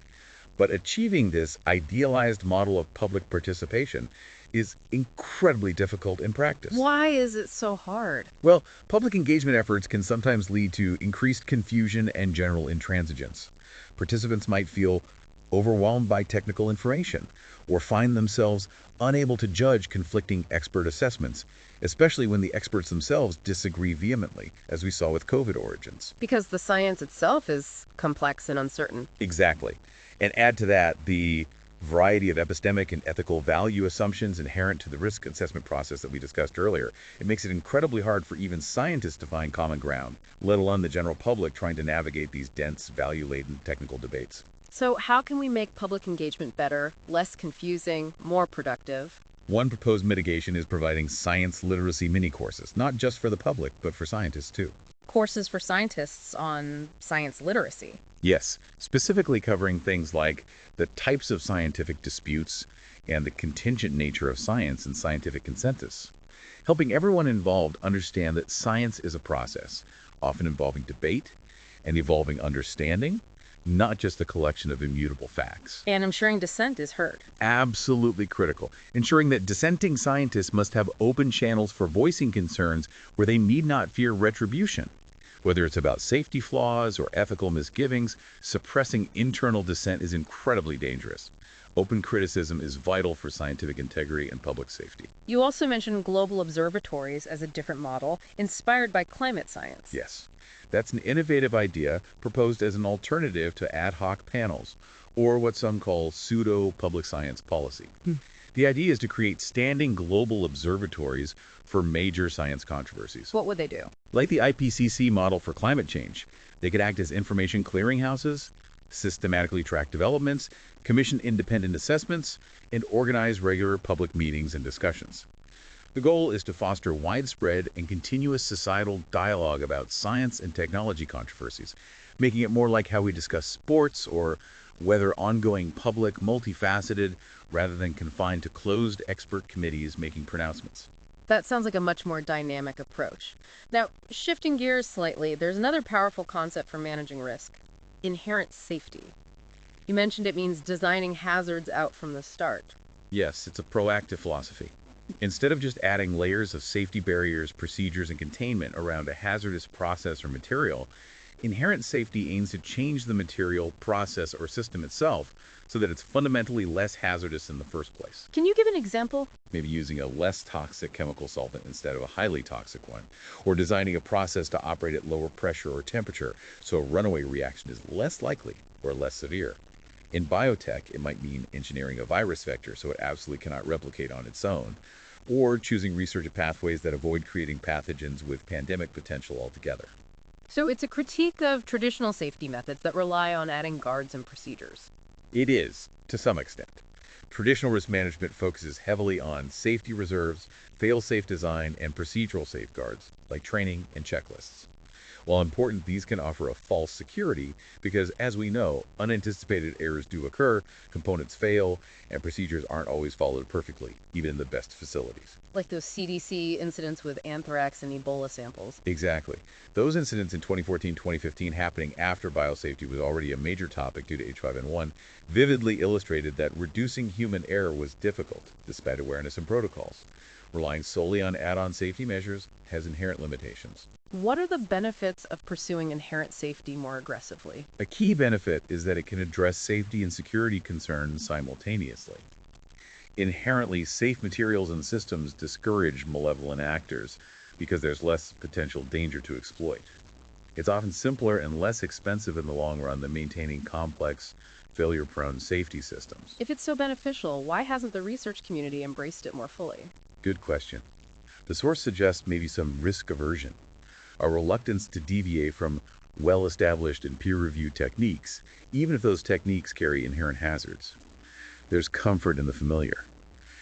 But achieving this idealized model of public participation is incredibly difficult in practice. Why is it so hard? Well, public engagement efforts can sometimes lead to increased confusion and general intransigence. Participants might feel overwhelmed by technical information or find themselves unable to judge conflicting expert assessments, especially when the experts themselves disagree vehemently, as we saw with COVID origins. Because the science itself is complex and uncertain. Exactly. And add to that the variety of epistemic and ethical value assumptions inherent to the risk assessment process that we discussed earlier. It makes it incredibly hard for even scientists to find common ground, let alone the general public trying to navigate these dense, value-laden technical debates. So how can we make public engagement better, less confusing, more productive? One proposed mitigation is providing science literacy mini-courses, not just for the public, but for scientists too. Courses for scientists on science literacy. Yes, specifically covering things like the types of scientific disputes and the contingent nature of science and scientific consensus, helping everyone involved understand that science is a process, often involving debate and evolving understanding, not just a collection of immutable facts. And ensuring dissent is heard. Absolutely critical. Ensuring that dissenting scientists must have open channels for voicing concerns where they need not fear retribution. Whether it's about safety flaws or ethical misgivings, suppressing internal dissent is incredibly dangerous. Open criticism is vital for scientific integrity and public safety. You also mentioned global observatories as a different model, inspired by climate science. Yes, that's an innovative idea proposed as an alternative to ad hoc panels, or what some call pseudo-public science policy. The idea is to create standing global observatories for major science controversies. What would they do? Like the IPCC model for climate change, they could act as information clearinghouses, systematically track developments, commission independent assessments, and organize regular public meetings and discussions. The goal is to foster widespread and continuous societal dialogue about science and technology controversies, making it more like how we discuss sports or whether ongoing public, multifaceted, rather than confined to closed expert committees making pronouncements. That sounds like a much more dynamic approach. Now, shifting gears slightly, there's another powerful concept for managing risk: inherent safety. You mentioned it means designing hazards out from the start. Yes, it's a proactive philosophy. Instead of just adding layers of safety barriers, procedures, and containment around a hazardous process or material, inherent safety aims to change the material, process, or system itself so that it's fundamentally less hazardous in the first place. Can you give an example? Maybe using a less toxic chemical solvent instead of a highly toxic one, or designing a process to operate at lower pressure or temperature so a runaway reaction is less likely or less severe. In biotech, it might mean engineering a virus vector so it absolutely cannot replicate on its own, or choosing research pathways that avoid creating pathogens with pandemic potential altogether. So it's a critique of traditional safety methods that rely on adding guards and procedures. It is, to some extent. Traditional risk management focuses heavily on safety reserves, fail-safe design, and procedural safeguards, like training and checklists. While important, these can offer a false security because, as we know, unanticipated errors do occur, components fail, and procedures aren't always followed perfectly, even in the best facilities. Like those CDC incidents with anthrax and Ebola samples. Exactly. Those incidents in 2014-2015 happening after biosafety was already a major topic due to H5N1 vividly illustrated that reducing human error was difficult, despite awareness and protocols. Relying solely on add-on safety measures has inherent limitations. What are the benefits of pursuing inherent safety more aggressively? A key benefit is that it can address safety and security concerns simultaneously. Inherently safe materials and systems discourage malevolent actors because there's less potential danger to exploit. It's often simpler and less expensive in the long run than maintaining complex, failure-prone safety systems. If it's so beneficial, why hasn't the research community embraced it more fully? Good question. The source suggests maybe some risk aversion, a reluctance to deviate from well-established and peer-reviewed techniques, even if those techniques carry inherent hazards. There's comfort in the familiar.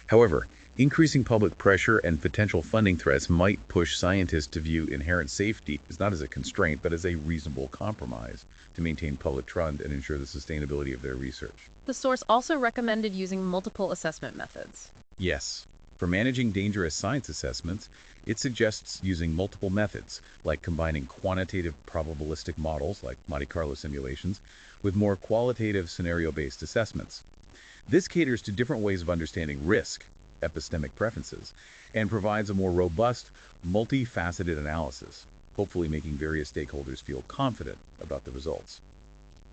However, increasing public pressure and potential funding threats might push scientists to view inherent safety as not as a constraint, but as a reasonable compromise to maintain public trust and ensure the sustainability of their research. The source also recommended using multiple assessment methods. Yes. For managing dangerous science assessments, it suggests using multiple methods, like combining quantitative probabilistic models, like Monte Carlo simulations, with more qualitative scenario-based assessments. This caters to different ways of understanding risk, epistemic preferences, and provides a more robust, multifaceted analysis, hopefully making various stakeholders feel confident about the results.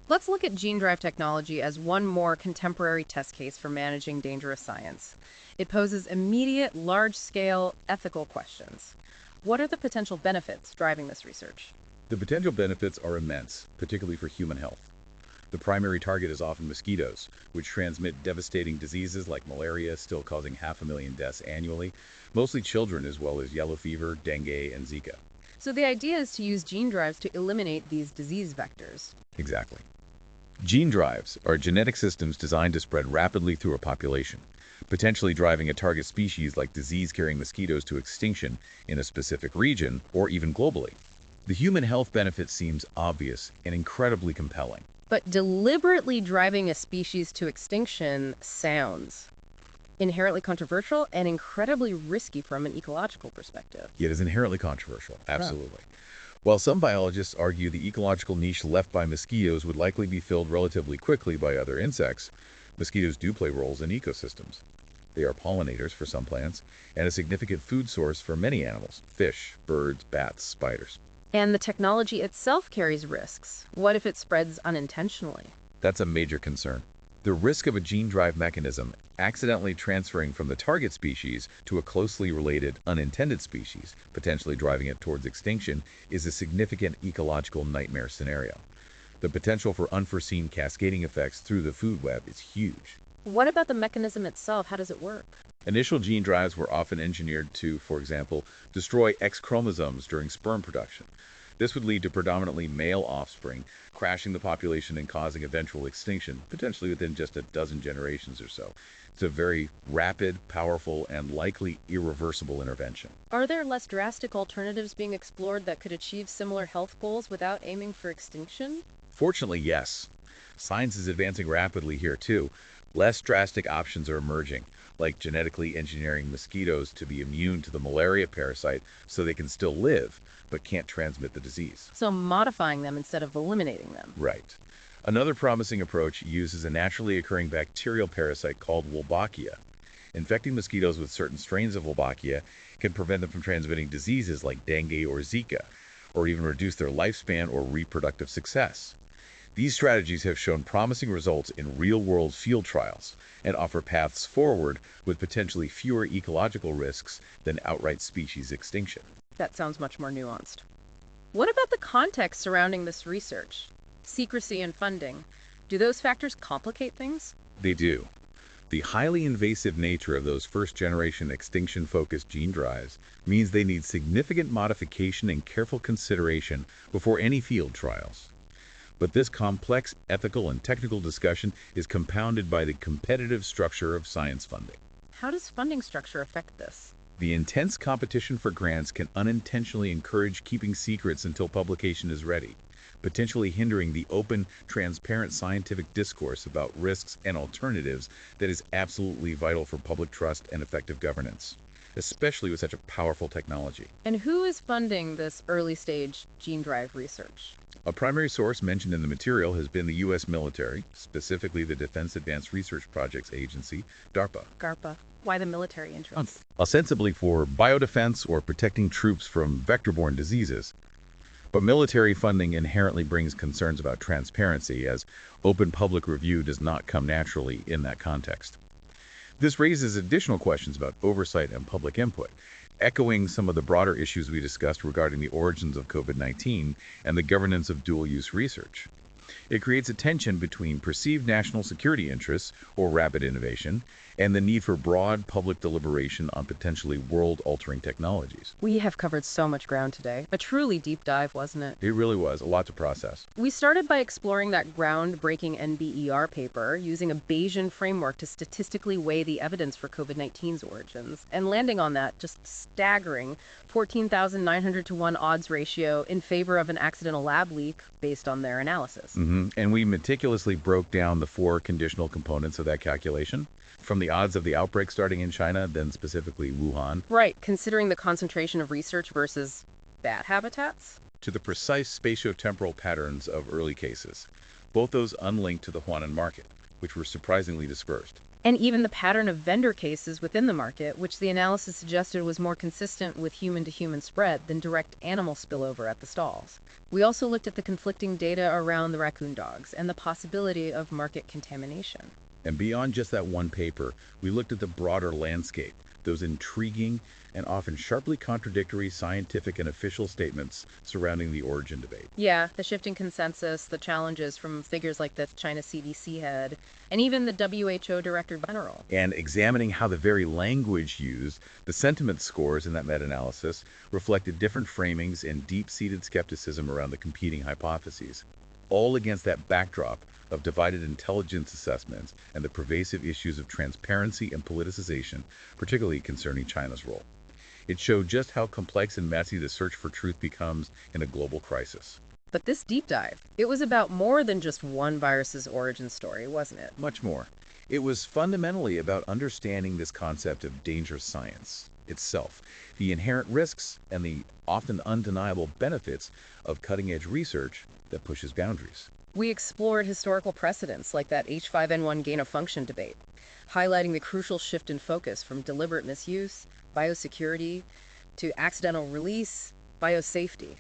Let's look at gene drive technology as one more contemporary test case for managing dangerous science. It poses immediate, large-scale ethical questions. What are the potential benefits driving this research? The potential benefits are immense, particularly for human health. The primary target is often mosquitoes, which transmit devastating diseases like malaria, still causing 500,000 deaths annually, mostly children, as well as yellow fever, dengue, and Zika. So the idea is to use gene drives to eliminate these disease vectors. Exactly. Gene drives are genetic systems designed to spread rapidly through a population, potentially driving a target species like disease-carrying mosquitoes to extinction in a specific region or even globally. The human health benefit seems obvious and incredibly compelling. But deliberately driving a species to extinction sounds inherently controversial and incredibly risky from an ecological perspective. Yet is inherently controversial, absolutely. While some biologists argue the ecological niche left by mosquitoes would likely be filled relatively quickly by other insects, mosquitoes do play roles in ecosystems. They are pollinators for some plants and a significant food source for many animals: fish, birds, bats, spiders. And the technology itself carries risks. What if it spreads unintentionally? That's a major concern. The risk of a gene drive mechanism accidentally transferring from the target species to a closely related unintended species, potentially driving it towards extinction, is a significant ecological nightmare scenario. The potential for unforeseen cascading effects through the food web is huge. What about the mechanism itself? How does it work? Initial gene drives were often engineered to, for example, destroy X chromosomes during sperm production. This would lead to predominantly male offspring, crashing the population and causing eventual extinction, potentially within just a dozen generations or so. It's a very rapid, powerful, and likely irreversible intervention. Are there less drastic alternatives being explored that could achieve similar health goals without aiming for extinction? Fortunately, yes. Science is advancing rapidly here, too. Less drastic options are emerging, like genetically engineering mosquitoes to be immune to the malaria parasite so they can still live, but can't transmit the disease. So modifying them instead of eliminating them. Right. Another promising approach uses a naturally occurring bacterial parasite called Wolbachia. Infecting mosquitoes with certain strains of Wolbachia can prevent them from transmitting diseases like dengue or Zika, or even reduce their lifespan or reproductive success. These strategies have shown promising results in real-world field trials and offer paths forward with potentially fewer ecological risks than outright species extinction. That sounds much more nuanced. What about the context surrounding this research? Secrecy and funding. Do those factors complicate things? They do. The highly invasive nature of those first-generation extinction-focused gene drives means they need significant modification and careful consideration before any field trials. But this complex ethical and technical discussion is compounded by the competitive structure of science funding. How does funding structure affect this? The intense competition for grants can unintentionally encourage keeping secrets until publication is ready, potentially hindering the open, transparent scientific discourse about risks and alternatives that is absolutely vital for public trust and effective governance, especially with such a powerful technology. And who is funding this early-stage gene drive research? A primary source mentioned in the material has been the U.S. military, specifically the Defense Advanced Research Projects Agency, DARPA. DARPA. Why the military interest? Ostensibly for biodefense or protecting troops from vector-borne diseases. But military funding inherently brings concerns about transparency, as open public review does not come naturally in that context. This raises additional questions about oversight and public input, echoing some of the broader issues we discussed regarding the origins of COVID-19 and the governance of dual-use research. It creates a tension between perceived national security interests, or rapid innovation, and the need for broad public deliberation on potentially world-altering technologies. We have covered so much ground today. A truly deep dive, wasn't it? It really was a lot to process. We started by exploring that groundbreaking NBER paper using a Bayesian framework to statistically weigh the evidence for COVID-19's origins, and landing on that just staggering 14,900 to 1 odds ratio in favor of an accidental lab leak based on their analysis. And we meticulously broke down the 4 conditional components of that calculation, from the odds of the outbreak starting in China, then specifically Wuhan, Right, considering the concentration of research versus bat habitats. to the precise spatiotemporal patterns of early cases, both those unlinked to the Huanan market, which were surprisingly dispersed. And even the pattern of vendor cases within the market, which the analysis suggested was more consistent with human-to-human spread than direct animal spillover at the stalls. We also looked at the conflicting data around the raccoon dogs and the possibility of market contamination. And beyond just that one paper, we looked at the broader landscape, those intriguing and often sharply contradictory scientific and official statements surrounding the origin debate. Yeah, the shifting consensus, the challenges from figures like the China CDC head, and even the WHO Director General. And examining how the very language used, the sentiment scores in that meta-analysis, reflected different framings and deep-seated skepticism around the competing hypotheses, all against that backdrop of divided intelligence assessments and the pervasive issues of transparency and politicization, particularly concerning China's role. It showed just how complex and messy the search for truth becomes in a global crisis. But this deep dive, it was about more than just one virus's origin story, wasn't it? Much more. It was fundamentally about understanding this concept of dangerous science itself, the inherent risks and the often undeniable benefits of cutting-edge research that pushes boundaries. We explored historical precedents like that H5N1 gain-of-function debate, highlighting the crucial shift in focus from deliberate misuse, biosecurity, to accidental release, biosafety.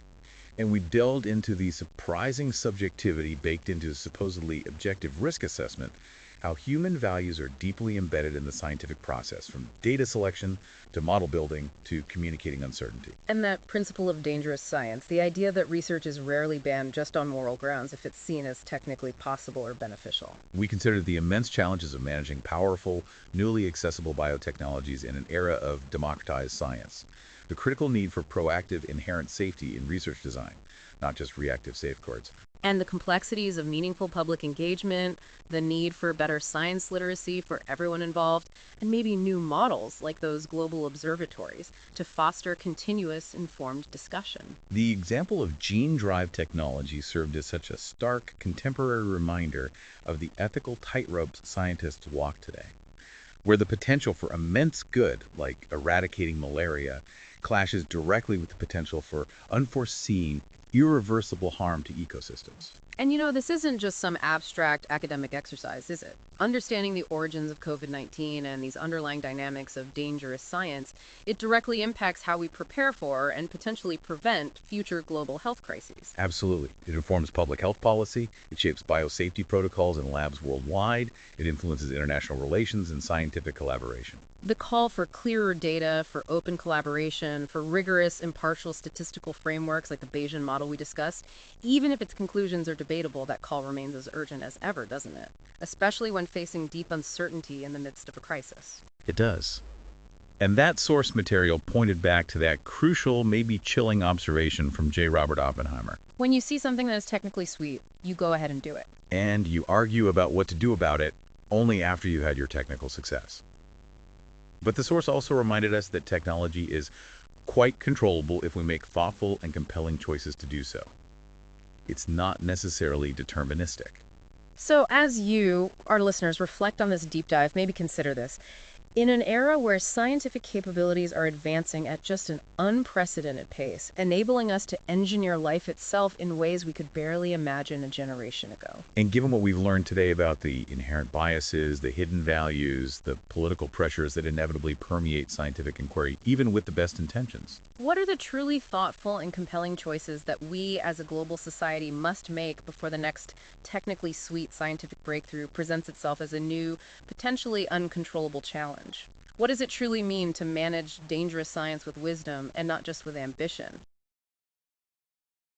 And we delved into the surprising subjectivity baked into supposedly objective risk assessment, how human values are deeply embedded in the scientific process, from data selection to model building to communicating uncertainty. And that principle of dangerous science, the idea that research is rarely banned just on moral grounds if it's seen as technically possible or beneficial. We considered the immense challenges of managing powerful, newly accessible biotechnologies in an era of democratized science, the critical need for proactive inherent safety in research design, not just reactive safeguards. And the complexities of meaningful public engagement, the need for better science literacy for everyone involved, and maybe new models like those global observatories to foster continuous informed discussion. The example of gene-drive technology served as such a stark, contemporary reminder of the ethical tightrope scientists walk today, where the potential for immense good, like eradicating malaria, clashes directly with the potential for unforeseen, irreversible harm to ecosystems. And you know, this isn't just some abstract academic exercise, is it? Understanding the origins of COVID-19 and these underlying dynamics of dangerous science, it directly impacts how we prepare for and potentially prevent future global health crises. Absolutely. It informs public health policy, it shapes biosafety protocols in labs worldwide, it influences international relations and scientific collaboration. The call for clearer data, for open collaboration, for rigorous, impartial statistical frameworks like the Bayesian model we discussed, even if its conclusions are debatable, that call remains as urgent as ever, doesn't it? Especially when facing deep uncertainty in the midst of a crisis. It does. And that source material pointed back to that crucial, maybe chilling observation from J. Robert Oppenheimer. When you see something that is technically sweet, you go ahead and do it. And you argue about what to do about it only after you had your technical success. But the source also reminded us that technology is quite controllable if we make thoughtful and compelling choices to do so. It's not necessarily deterministic. So as you, our listeners, reflect on this deep dive, maybe consider this. In an era where scientific capabilities are advancing at just an unprecedented pace, enabling us to engineer life itself in ways we could barely imagine a generation ago. And given what we've learned today about the inherent biases, the hidden values, the political pressures that inevitably permeate scientific inquiry, even with the best intentions, what are the truly thoughtful and compelling choices that we as a global society must make before the next technically sweet scientific breakthrough presents itself as a new, potentially uncontrollable challenge? What does it truly mean to manage dangerous science with wisdom and not just with ambition?